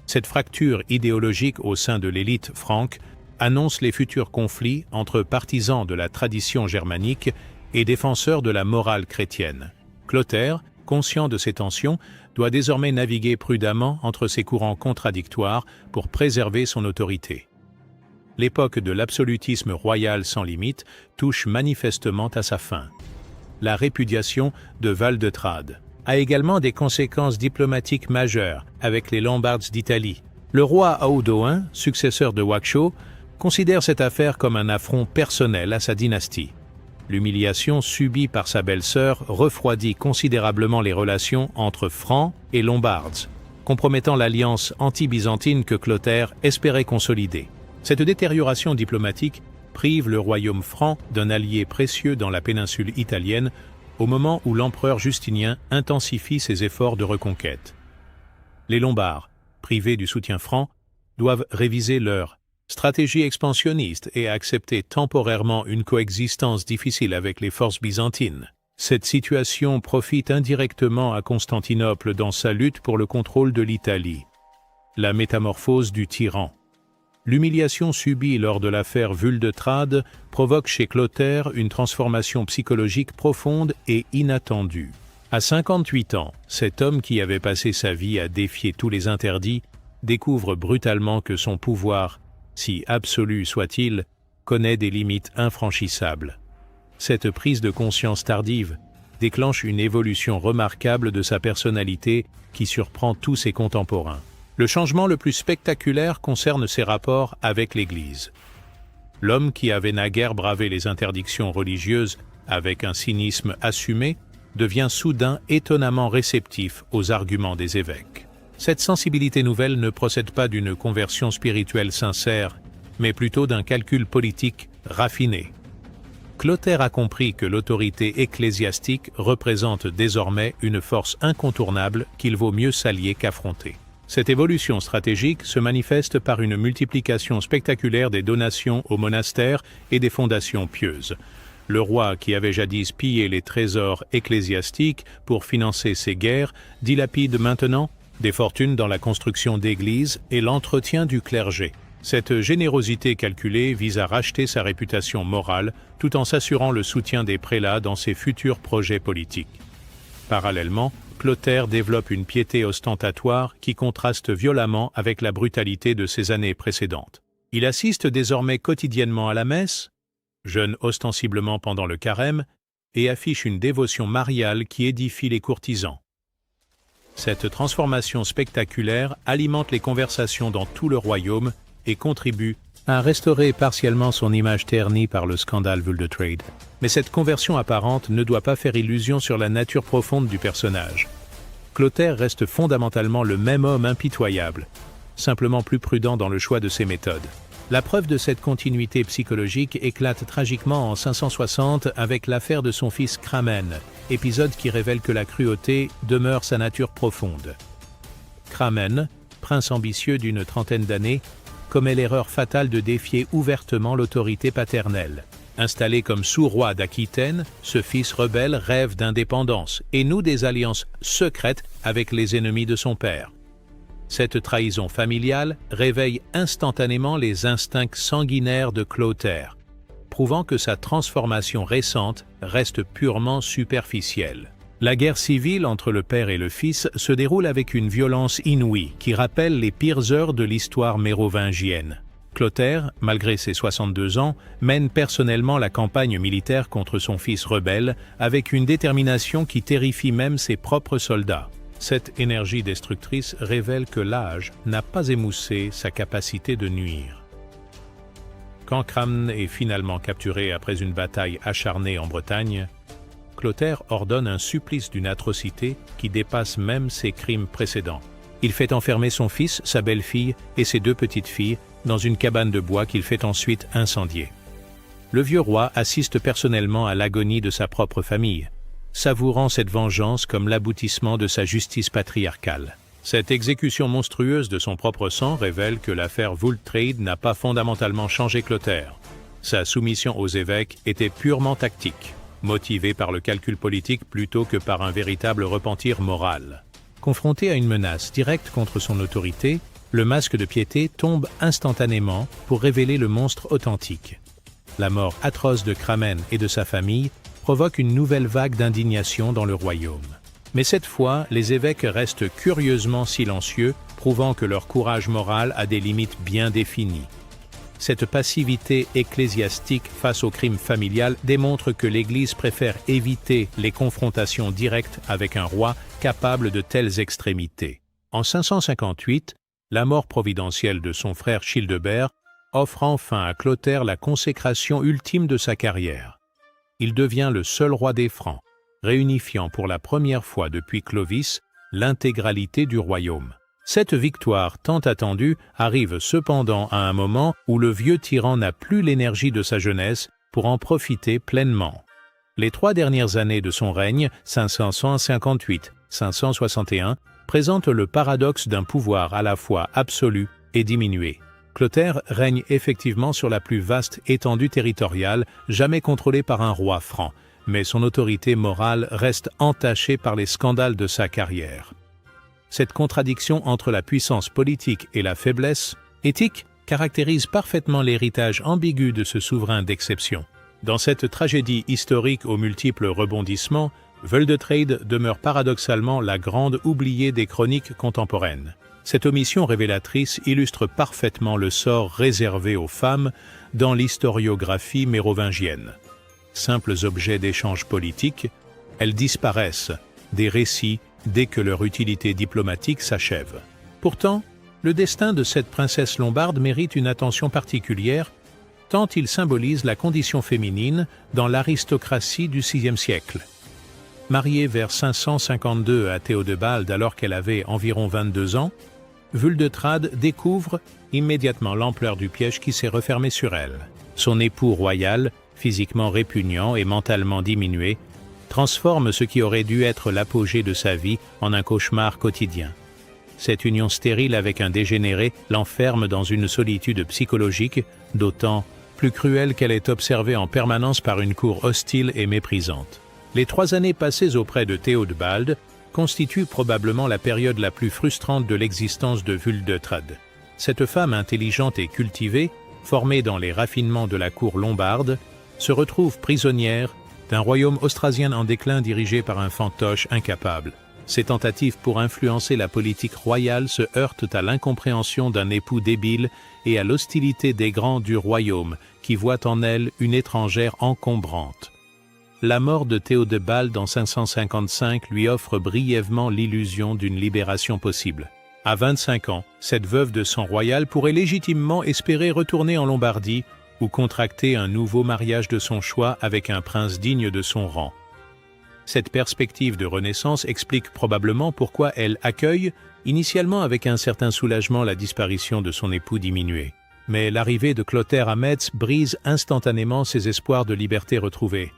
Cette fracture idéologique au sein de l'élite franque annonce les futurs conflits entre partisans de la tradition germanique et défenseurs de la morale chrétienne. Clotaire, conscient de ces tensions, doit désormais naviguer prudemment entre ces courants contradictoires pour préserver son autorité. L'époque de l'absolutisme royal sans limite touche manifestement à sa fin. La répudiation de Wuldetrade a également des conséquences diplomatiques majeures avec les Lombards d'Italie. Le roi Audoin, successeur de Wauchope, considère cette affaire comme un affront personnel à sa dynastie. L'humiliation subie par sa belle-sœur refroidit considérablement les relations entre Francs et Lombards, compromettant l'alliance anti-byzantine que Clotaire espérait consolider. Cette détérioration diplomatique prive le royaume franc d'un allié précieux dans la péninsule italienne au moment où l'empereur Justinien intensifie ses efforts de reconquête. Les Lombards, privés du soutien franc, doivent réviser leur stratégie expansionniste et accepter temporairement une coexistence difficile avec les forces byzantines. Cette situation profite indirectement à Constantinople dans sa lutte pour le contrôle de l'Italie. La métamorphose du tyran. L'humiliation subie lors de l'affaire Vuldetrade provoque chez Clotaire une transformation psychologique profonde et inattendue. À 58 ans, cet homme qui avait passé sa vie à défier tous les interdits découvre brutalement que son pouvoir, si absolu soit-il, connaît des limites infranchissables. Cette prise de conscience tardive déclenche une évolution remarquable de sa personnalité qui surprend tous ses contemporains. Le changement le plus spectaculaire concerne ses rapports avec l'Église. L'homme qui avait naguère bravé les interdictions religieuses avec un cynisme assumé devient soudain étonnamment réceptif aux arguments des évêques. Cette sensibilité nouvelle ne procède pas d'une conversion spirituelle sincère, mais plutôt d'un calcul politique raffiné. Clotaire a compris que l'autorité ecclésiastique représente désormais une force incontournable qu'il vaut mieux s'allier qu'affronter. Cette évolution stratégique se manifeste par une multiplication spectaculaire des donations aux monastères et des fondations pieuses. Le roi, qui avait jadis pillé les trésors ecclésiastiques pour financer ses guerres, dilapide maintenant des fortunes dans la construction d'églises et l'entretien du clergé. Cette générosité calculée vise à racheter sa réputation morale tout en s'assurant le soutien des prélats dans ses futurs projets politiques. Parallèlement, Clotaire développe une piété ostentatoire qui contraste violemment avec la brutalité de ses années précédentes. Il assiste désormais quotidiennement à la messe, jeûne ostensiblement pendant le carême et affiche une dévotion mariale qui édifie les courtisans. Cette transformation spectaculaire alimente les conversations dans tout le royaume et contribue à restaurer partiellement son image ternie par le scandale Vuldetrade. Mais cette conversion apparente ne doit pas faire illusion sur la nature profonde du personnage. Clotaire reste fondamentalement le même homme impitoyable, simplement plus prudent dans le choix de ses méthodes. La preuve de cette continuité psychologique éclate tragiquement en 560 avec l'affaire de son fils Cramen, épisode qui révèle que la cruauté demeure sa nature profonde. Cramen, prince ambitieux d'une trentaine d'années, commet l'erreur fatale de défier ouvertement l'autorité paternelle. Installé comme sous-roi d'Aquitaine, ce fils rebelle rêve d'indépendance et noue des alliances secrètes avec les ennemis de son père. Cette trahison familiale réveille instantanément les instincts sanguinaires de Clotaire, prouvant que sa transformation récente reste purement superficielle. La guerre civile entre le père et le fils se déroule avec une violence inouïe qui rappelle les pires heures de l'histoire mérovingienne. Clotaire, malgré ses 62 ans, mène personnellement la campagne militaire contre son fils rebelle avec une détermination qui terrifie même ses propres soldats. Cette énergie destructrice révèle que l'âge n'a pas émoussé sa capacité de nuire. Quand Cramen est finalement capturé après une bataille acharnée en Bretagne, Clotaire ordonne un supplice d'une atrocité qui dépasse même ses crimes précédents. Il fait enfermer son fils, sa belle-fille et ses deux petites filles dans une cabane de bois qu'il fait ensuite incendier. Le vieux roi assiste personnellement à l'agonie de sa propre famille, savourant cette vengeance comme l'aboutissement de sa justice patriarcale. Cette exécution monstrueuse de son propre sang révèle que l'affaire Vuldetrade n'a pas fondamentalement changé Clotaire. Sa soumission aux évêques était purement tactique, motivée par le calcul politique plutôt que par un véritable repentir moral. Confronté à une menace directe contre son autorité, le masque de piété tombe instantanément pour révéler le monstre authentique. La mort atroce de Cramen et de sa famille provoque une nouvelle vague d'indignation dans le royaume. Mais cette fois, les évêques restent curieusement silencieux, prouvant que leur courage moral a des limites bien définies. Cette passivité ecclésiastique face au crime familial démontre que l'Église préfère éviter les confrontations directes avec un roi capable de telles extrémités. En 558, la mort providentielle de son frère Childebert offre enfin à Clotaire la consécration ultime de sa carrière. Il devient le seul roi des Francs, réunifiant pour la première fois depuis Clovis l'intégralité du royaume. Cette victoire tant attendue arrive cependant à un moment où le vieux tyran n'a plus l'énergie de sa jeunesse pour en profiter pleinement. Les 3 dernières années de son règne, 558-561, présentent le paradoxe d'un pouvoir à la fois absolu et diminué. Clotaire règne effectivement sur la plus vaste étendue territoriale jamais contrôlée par un roi franc, mais son autorité morale reste entachée par les scandales de sa carrière. Cette contradiction entre la puissance politique et la faiblesse éthique caractérise parfaitement l'héritage ambigu de ce souverain d'exception. Dans cette tragédie historique aux multiples rebondissements, Wuldetrade demeure paradoxalement la grande oubliée des chroniques contemporaines. Cette omission révélatrice illustre parfaitement le sort réservé aux femmes dans l'historiographie mérovingienne. Simples objets d'échange politique, elles disparaissent des récits dès que leur utilité diplomatique s'achève. Pourtant, le destin de cette princesse lombarde mérite une attention particulière, tant il symbolise la condition féminine dans l'aristocratie du VIe siècle. Mariée vers 552 à Théodebald alors qu'elle avait environ 22 ans, Wuldetrade découvre immédiatement l'ampleur du piège qui s'est refermé sur elle. Son époux royal, physiquement répugnant et mentalement diminué, transforme ce qui aurait dû être l'apogée de sa vie en un cauchemar quotidien. Cette union stérile avec un dégénéré l'enferme dans une solitude psychologique, d'autant plus cruelle qu'elle est observée en permanence par une cour hostile et méprisante. Les 3 années passées auprès de Théodebald constituent probablement la période la plus frustrante de l'existence de Wuldetrade. Cette femme intelligente et cultivée, formée dans les raffinements de la cour lombarde, se retrouve prisonnière d'un royaume austrasien en déclin dirigé par un fantoche incapable. Ses tentatives pour influencer la politique royale se heurtent à l'incompréhension d'un époux débile et à l'hostilité des grands du royaume qui voient en elle une étrangère encombrante. La mort de Théodebald en 555 lui offre brièvement l'illusion d'une libération possible. À 25 ans, cette veuve de sang royal pourrait légitimement espérer retourner en Lombardie ou contracter un nouveau mariage de son choix avec un prince digne de son rang. Cette perspective de renaissance explique probablement pourquoi elle accueille, initialement avec un certain soulagement, la disparition de son époux diminué. Mais l'arrivée de Clotaire à Metz brise instantanément ses espoirs de liberté retrouvés.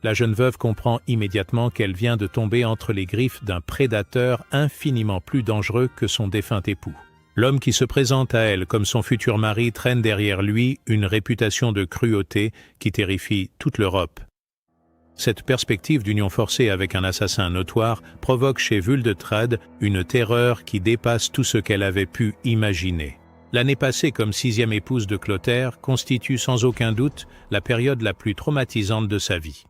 La jeune veuve comprend immédiatement qu'elle vient de tomber entre les griffes d'un prédateur infiniment plus dangereux que son défunt époux. L'homme qui se présente à elle comme son futur mari traîne derrière lui une réputation de cruauté qui terrifie toute l'Europe. Cette perspective d'union forcée avec un assassin notoire provoque chez Wuldetrade une terreur qui dépasse tout ce qu'elle avait pu imaginer. L'année passée comme 6e épouse de Clotaire constitue sans aucun doute la période la plus traumatisante de sa vie.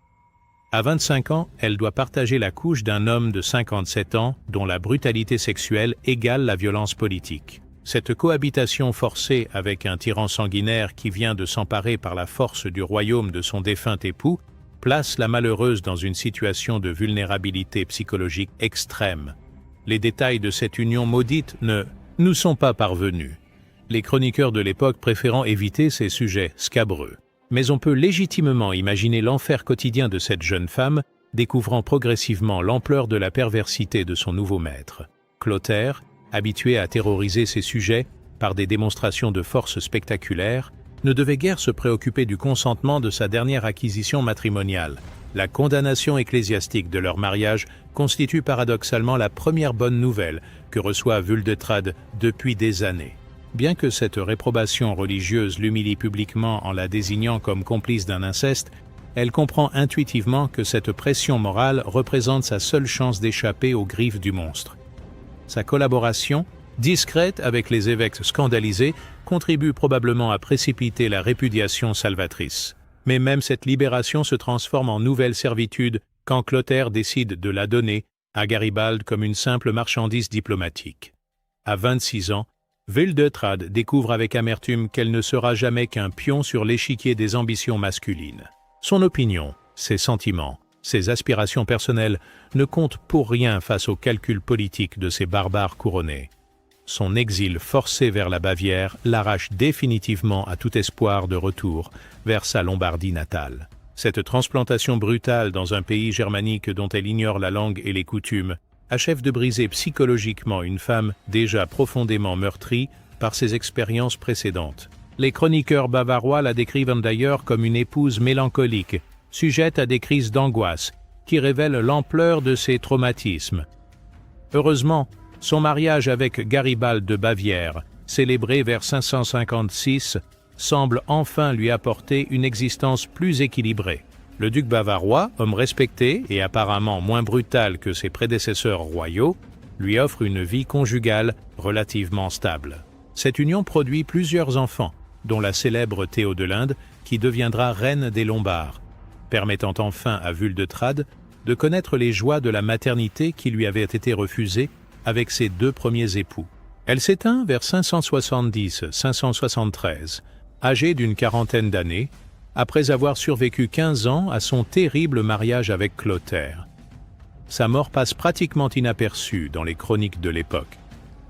À 25 ans, elle doit partager la couche d'un homme de 57 ans dont la brutalité sexuelle égale la violence politique. Cette cohabitation forcée avec un tyran sanguinaire qui vient de s'emparer par la force du royaume de son défunt époux place la malheureuse dans une situation de vulnérabilité psychologique extrême. Les détails de cette union maudite ne nous sont pas parvenus, les chroniqueurs de l'époque préférant éviter ces sujets scabreux. Mais on peut légitimement imaginer l'enfer quotidien de cette jeune femme, découvrant progressivement l'ampleur de la perversité de son nouveau maître. Clotaire, habitué à terroriser ses sujets par des démonstrations de force spectaculaires, ne devait guère se préoccuper du consentement de sa dernière acquisition matrimoniale. La condamnation ecclésiastique de leur mariage constitue paradoxalement la première bonne nouvelle que reçoit Wuldetrade depuis des années. Bien que cette réprobation religieuse l'humilie publiquement en la désignant comme complice d'un inceste, elle comprend intuitivement que cette pression morale représente sa seule chance d'échapper aux griffes du monstre. Sa collaboration, discrète avec les évêques scandalisés, contribue probablement à précipiter la répudiation salvatrice. Mais même cette libération se transforme en nouvelle servitude quand Clotaire décide de la donner à Garibald comme une simple marchandise diplomatique. À 26 ans, Wuldetrade découvre avec amertume qu'elle ne sera jamais qu'un pion sur l'échiquier des ambitions masculines. Son opinion, ses sentiments, ses aspirations personnelles ne comptent pour rien face aux calculs politiques de ces barbares couronnés. Son exil forcé vers la Bavière l'arrache définitivement à tout espoir de retour vers sa Lombardie natale. Cette transplantation brutale dans un pays germanique dont elle ignore la langue et les coutumes achève de briser psychologiquement une femme déjà profondément meurtrie par ses expériences précédentes. Les chroniqueurs bavarois la décrivent d'ailleurs comme une épouse mélancolique, sujette à des crises d'angoisse, qui révèlent l'ampleur de ses traumatismes. Heureusement, son mariage avec Garibald de Bavière, célébré vers 556, semble enfin lui apporter une existence plus équilibrée. Le duc bavarois, homme respecté et apparemment moins brutal que ses prédécesseurs royaux, lui offre une vie conjugale relativement stable. Cette union produit plusieurs enfants, dont la célèbre Théodelinde, qui deviendra reine des Lombards, permettant enfin à Vuldetrade de connaître les joies de la maternité qui lui avaient été refusées avec ses deux premiers époux. Elle s'éteint vers 570-573, âgée d'une quarantaine d'années, après avoir survécu 15 ans à son terrible mariage avec Clotaire. Sa mort passe pratiquement inaperçue dans les chroniques de l'époque,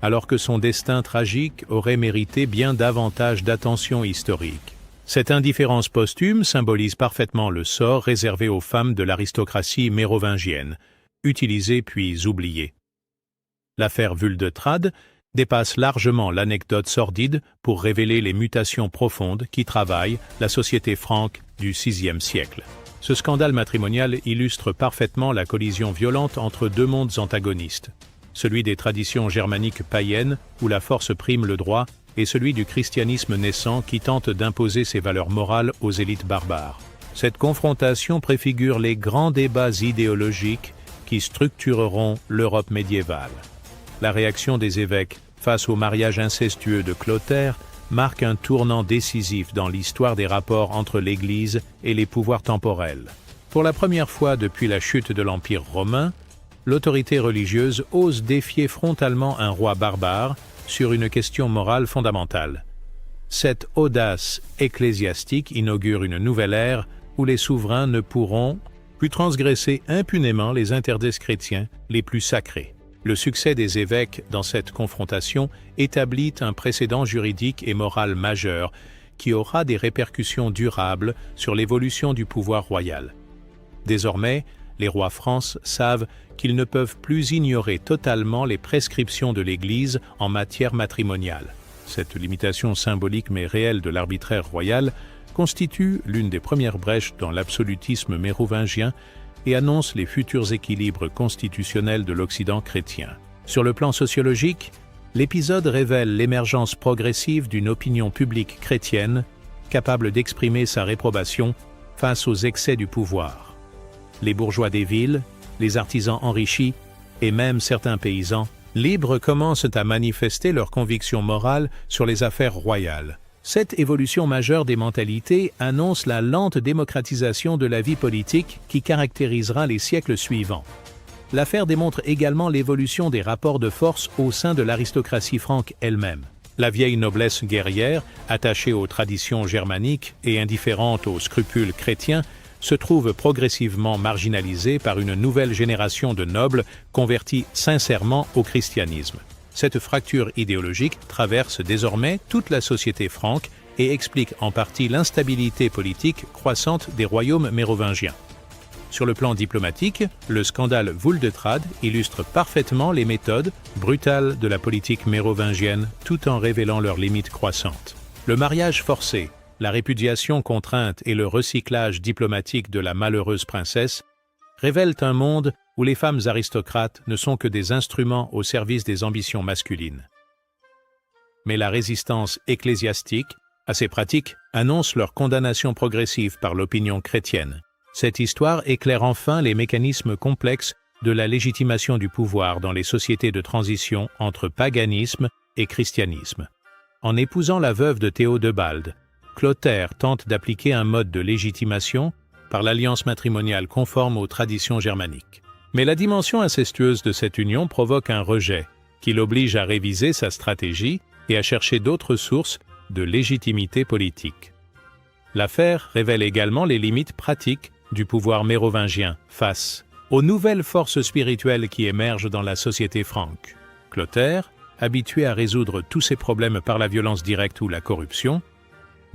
alors que son destin tragique aurait mérité bien davantage d'attention historique. Cette indifférence posthume symbolise parfaitement le sort réservé aux femmes de l'aristocratie mérovingienne, utilisée puis oubliée. L'affaire Vuldetrade dépasse largement l'anecdote sordide pour révéler les mutations profondes qui travaillent la société franque du VIe siècle. Ce scandale matrimonial illustre parfaitement la collision violente entre deux mondes antagonistes, celui des traditions germaniques païennes où la force prime le droit et celui du christianisme naissant qui tente d'imposer ses valeurs morales aux élites barbares. Cette confrontation préfigure les grands débats idéologiques qui structureront l'Europe médiévale. La réaction des évêques face au mariage incestueux de Clotaire marque un tournant décisif dans l'histoire des rapports entre l'Église et les pouvoirs temporels. Pour la première fois depuis la chute de l'Empire romain, l'autorité religieuse ose défier frontalement un roi barbare sur une question morale fondamentale. Cette audace ecclésiastique inaugure une nouvelle ère où les souverains ne pourront plus transgresser impunément les interdits chrétiens les plus sacrés. Le succès des évêques dans cette confrontation établit un précédent juridique et moral majeur qui aura des répercussions durables sur l'évolution du pouvoir royal. Désormais, les rois France savent qu'ils ne peuvent plus ignorer totalement les prescriptions de l'Église en matière matrimoniale. Cette limitation symbolique mais réelle de l'arbitraire royal constitue l'une des premières brèches dans l'absolutisme mérovingien et annonce les futurs équilibres constitutionnels de l'Occident chrétien. Sur le plan sociologique, l'épisode révèle l'émergence progressive d'une opinion publique chrétienne capable d'exprimer sa réprobation face aux excès du pouvoir. Les bourgeois des villes, les artisans enrichis et même certains paysans libres commencent à manifester leurs convictions morales sur les affaires royales. Cette évolution majeure des mentalités annonce la lente démocratisation de la vie politique qui caractérisera les siècles suivants. L'affaire démontre également l'évolution des rapports de force au sein de l'aristocratie franque elle-même. La vieille noblesse guerrière, attachée aux traditions germaniques et indifférente aux scrupules chrétiens, se trouve progressivement marginalisée par une nouvelle génération de nobles convertis sincèrement au christianisme. Cette fracture idéologique traverse désormais toute la société franque et explique en partie l'instabilité politique croissante des royaumes mérovingiens. Sur le plan diplomatique, le scandale Vuldetrade illustre parfaitement les méthodes brutales de la politique mérovingienne tout en révélant leurs limites croissantes. Le mariage forcé, la répudiation contrainte et le recyclage diplomatique de la malheureuse princesse révèlent un monde où les femmes aristocrates ne sont que des instruments au service des ambitions masculines. Mais la résistance ecclésiastique à ces pratiques annonce leur condamnation progressive par l'opinion chrétienne. Cette histoire éclaire enfin les mécanismes complexes de la légitimation du pouvoir dans les sociétés de transition entre paganisme et christianisme. En épousant la veuve de Théodebald, Clotaire tente d'appliquer un mode de légitimation par l'alliance matrimoniale conforme aux traditions germaniques. Mais la dimension incestueuse de cette union provoque un rejet qui l'oblige à réviser sa stratégie et à chercher d'autres sources de légitimité politique. L'affaire révèle également les limites pratiques du pouvoir mérovingien face aux nouvelles forces spirituelles qui émergent dans la société franque. Clotaire, habitué à résoudre tous ses problèmes par la violence directe ou la corruption,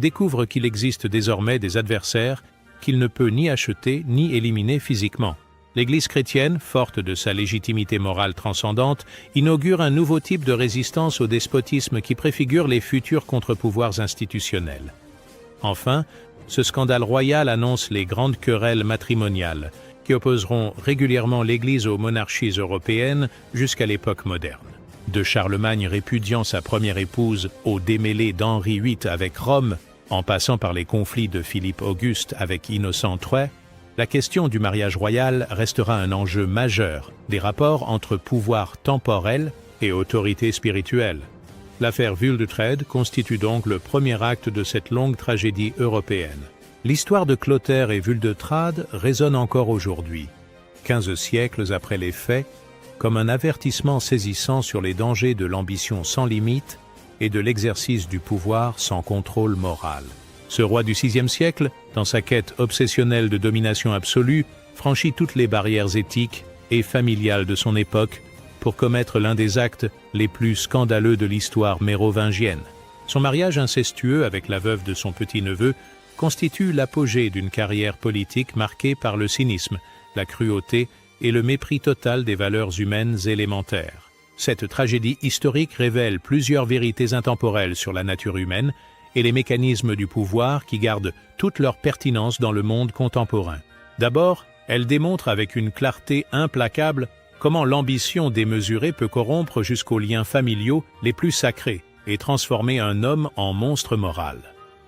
découvre qu'il existe désormais des adversaires qu'il ne peut ni acheter ni éliminer physiquement. L'Église chrétienne, forte de sa légitimité morale transcendante, inaugure un nouveau type de résistance au despotisme qui préfigure les futurs contre-pouvoirs institutionnels. Enfin, ce scandale royal annonce les grandes querelles matrimoniales qui opposeront régulièrement l'Église aux monarchies européennes jusqu'à l'époque moderne. De Charlemagne répudiant sa première épouse au démêlé d'Henri VIII avec Rome, en passant par les conflits de Philippe Auguste avec Innocent III, la question du mariage royal restera un enjeu majeur des rapports entre pouvoir temporel et autorité spirituelle. L'affaire Wuldetrede constitue donc le premier acte de cette longue tragédie européenne. L'histoire de Clotaire et Wuldetrade résonne encore aujourd'hui, 15 siècles après les faits, comme un avertissement saisissant sur les dangers de l'ambition sans limite et de l'exercice du pouvoir sans contrôle moral. Ce roi du VIe siècle, dans sa quête obsessionnelle de domination absolue, franchit toutes les barrières éthiques et familiales de son époque pour commettre l'un des actes les plus scandaleux de l'histoire mérovingienne. Son mariage incestueux avec la veuve de son petit-neveu constitue l'apogée d'une carrière politique marquée par le cynisme, la cruauté et le mépris total des valeurs humaines élémentaires. Cette tragédie historique révèle plusieurs vérités intemporelles sur la nature humaine et les mécanismes du pouvoir qui gardent toute leur pertinence dans le monde contemporain. D'abord, elle démontre avec une clarté implacable comment l'ambition démesurée peut corrompre jusqu'aux liens familiaux les plus sacrés et transformer un homme en monstre moral.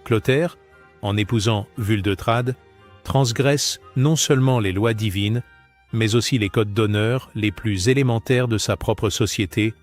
Clotaire, en épousant Wuldetrade, transgresse non seulement les lois divines, mais aussi les codes d'honneur les plus élémentaires de sa propre société,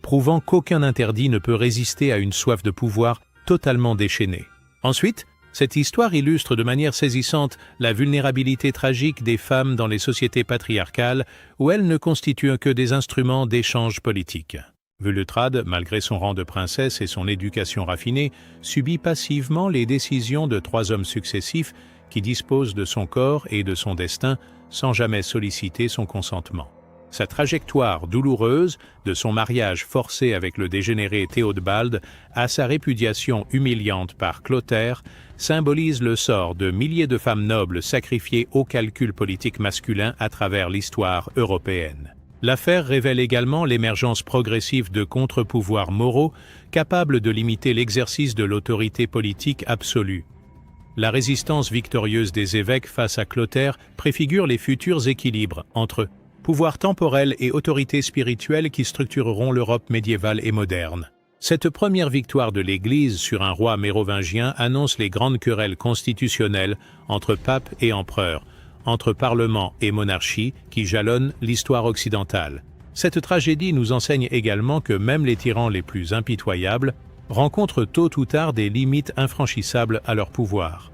prouvant qu'aucun interdit ne peut résister à une soif de pouvoir totalement déchaînée. Ensuite, cette histoire illustre de manière saisissante la vulnérabilité tragique des femmes dans les sociétés patriarcales où elles ne constituent que des instruments d'échange politique. Wuldetrade, malgré son rang de princesse et son éducation raffinée, subit passivement les décisions de 3 hommes successifs qui disposent de son corps et de son destin sans jamais solliciter son consentement. Sa trajectoire douloureuse, de son mariage forcé avec le dégénéré Théodebald à sa répudiation humiliante par Clotaire, symbolise le sort de milliers de femmes nobles sacrifiées au calcul politique masculin à travers l'histoire européenne. L'affaire révèle également l'émergence progressive de contre-pouvoirs moraux capables de limiter l'exercice de l'autorité politique absolue. La résistance victorieuse des évêques face à Clotaire préfigure les futurs équilibres entre pouvoir temporel et autorité spirituelle qui structureront l'Europe médiévale et moderne. Cette première victoire de l'Église sur un roi mérovingien annonce les grandes querelles constitutionnelles entre pape et empereur, entre parlement et monarchie qui jalonnent l'histoire occidentale. Cette tragédie nous enseigne également que même les tyrans les plus impitoyables rencontrent tôt ou tard des limites infranchissables à leur pouvoir.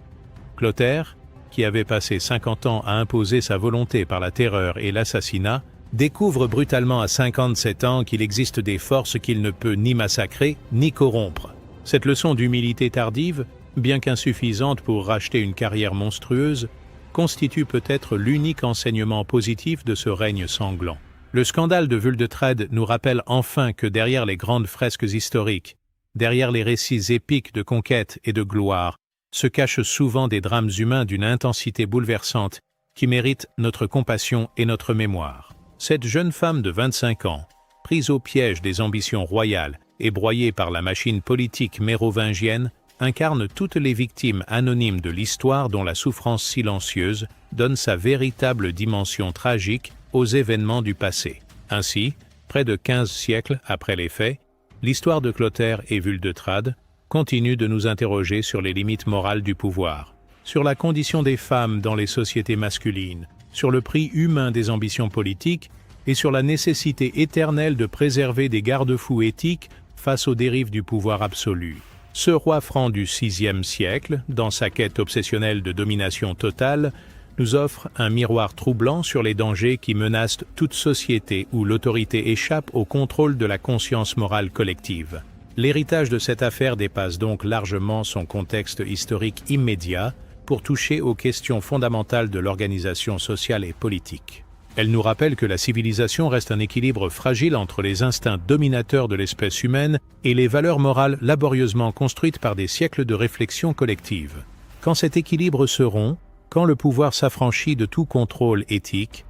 Clotaire, qui avait passé 50 ans à imposer sa volonté par la terreur et l'assassinat, découvre brutalement à 57 ans qu'il existe des forces qu'il ne peut ni massacrer ni corrompre. Cette leçon d'humilité tardive, bien qu'insuffisante pour racheter une carrière monstrueuse, constitue peut-être l'unique enseignement positif de ce règne sanglant. Le scandale de Wuldetrede nous rappelle enfin que derrière les grandes fresques historiques, derrière les récits épiques de conquête et de gloire, se cachent souvent des drames humains d'une intensité bouleversante qui méritent notre compassion et notre mémoire. Cette jeune femme de 25 ans, prise au piège des ambitions royales et broyée par la machine politique mérovingienne, incarne toutes les victimes anonymes de l'histoire dont la souffrance silencieuse donne sa véritable dimension tragique aux événements du passé. Ainsi, près de 15 siècles après les faits, l'histoire de Clotaire et Wuldetrade continue de nous interroger sur les limites morales du pouvoir, sur la condition des femmes dans les sociétés masculines, sur le prix humain des ambitions politiques et sur la nécessité éternelle de préserver des garde-fous éthiques face aux dérives du pouvoir absolu. Ce roi franc du VIe siècle, dans sa quête obsessionnelle de domination totale, nous offre un miroir troublant sur les dangers qui menacent toute société où l'autorité échappe au contrôle de la conscience morale collective. L'héritage de cette affaire dépasse donc largement son contexte historique immédiat pour toucher aux questions fondamentales de l'organisation sociale et politique. Elle nous rappelle que la civilisation reste un équilibre fragile entre les instincts dominateurs de l'espèce humaine et les valeurs morales laborieusement construites par des siècles de réflexion collective. Quand cet équilibre se rompt, quand le pouvoir s'affranchit de tout contrôle éthique,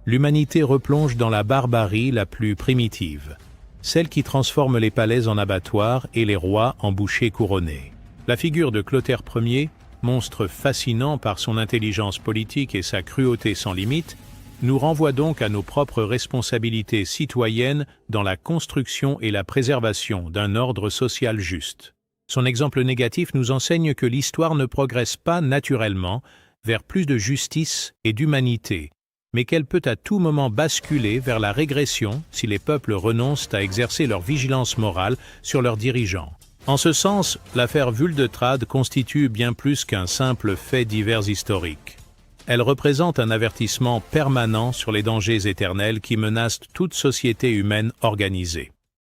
l'humanité replonge dans la barbarie la plus primitive, celle qui transforme les palais en abattoirs et les rois en bouchers couronnés. La figure de Clotaire Ier, monstre fascinant par son intelligence politique et sa cruauté sans limite, nous renvoie donc à nos propres responsabilités citoyennes dans la construction et la préservation d'un ordre social juste. Son exemple négatif nous enseigne que l'histoire ne progresse pas naturellement vers plus de justice et d'humanité, mais qu'elle peut à tout moment basculer vers la régression si les peuples renoncent à exercer leur vigilance morale sur leurs dirigeants. En ce sens, l'affaire Vuldetrade constitue bien plus qu'un simple fait divers historique. Elle représente un avertissement permanent sur les dangers éternels qui menacent toute société humaine organisée.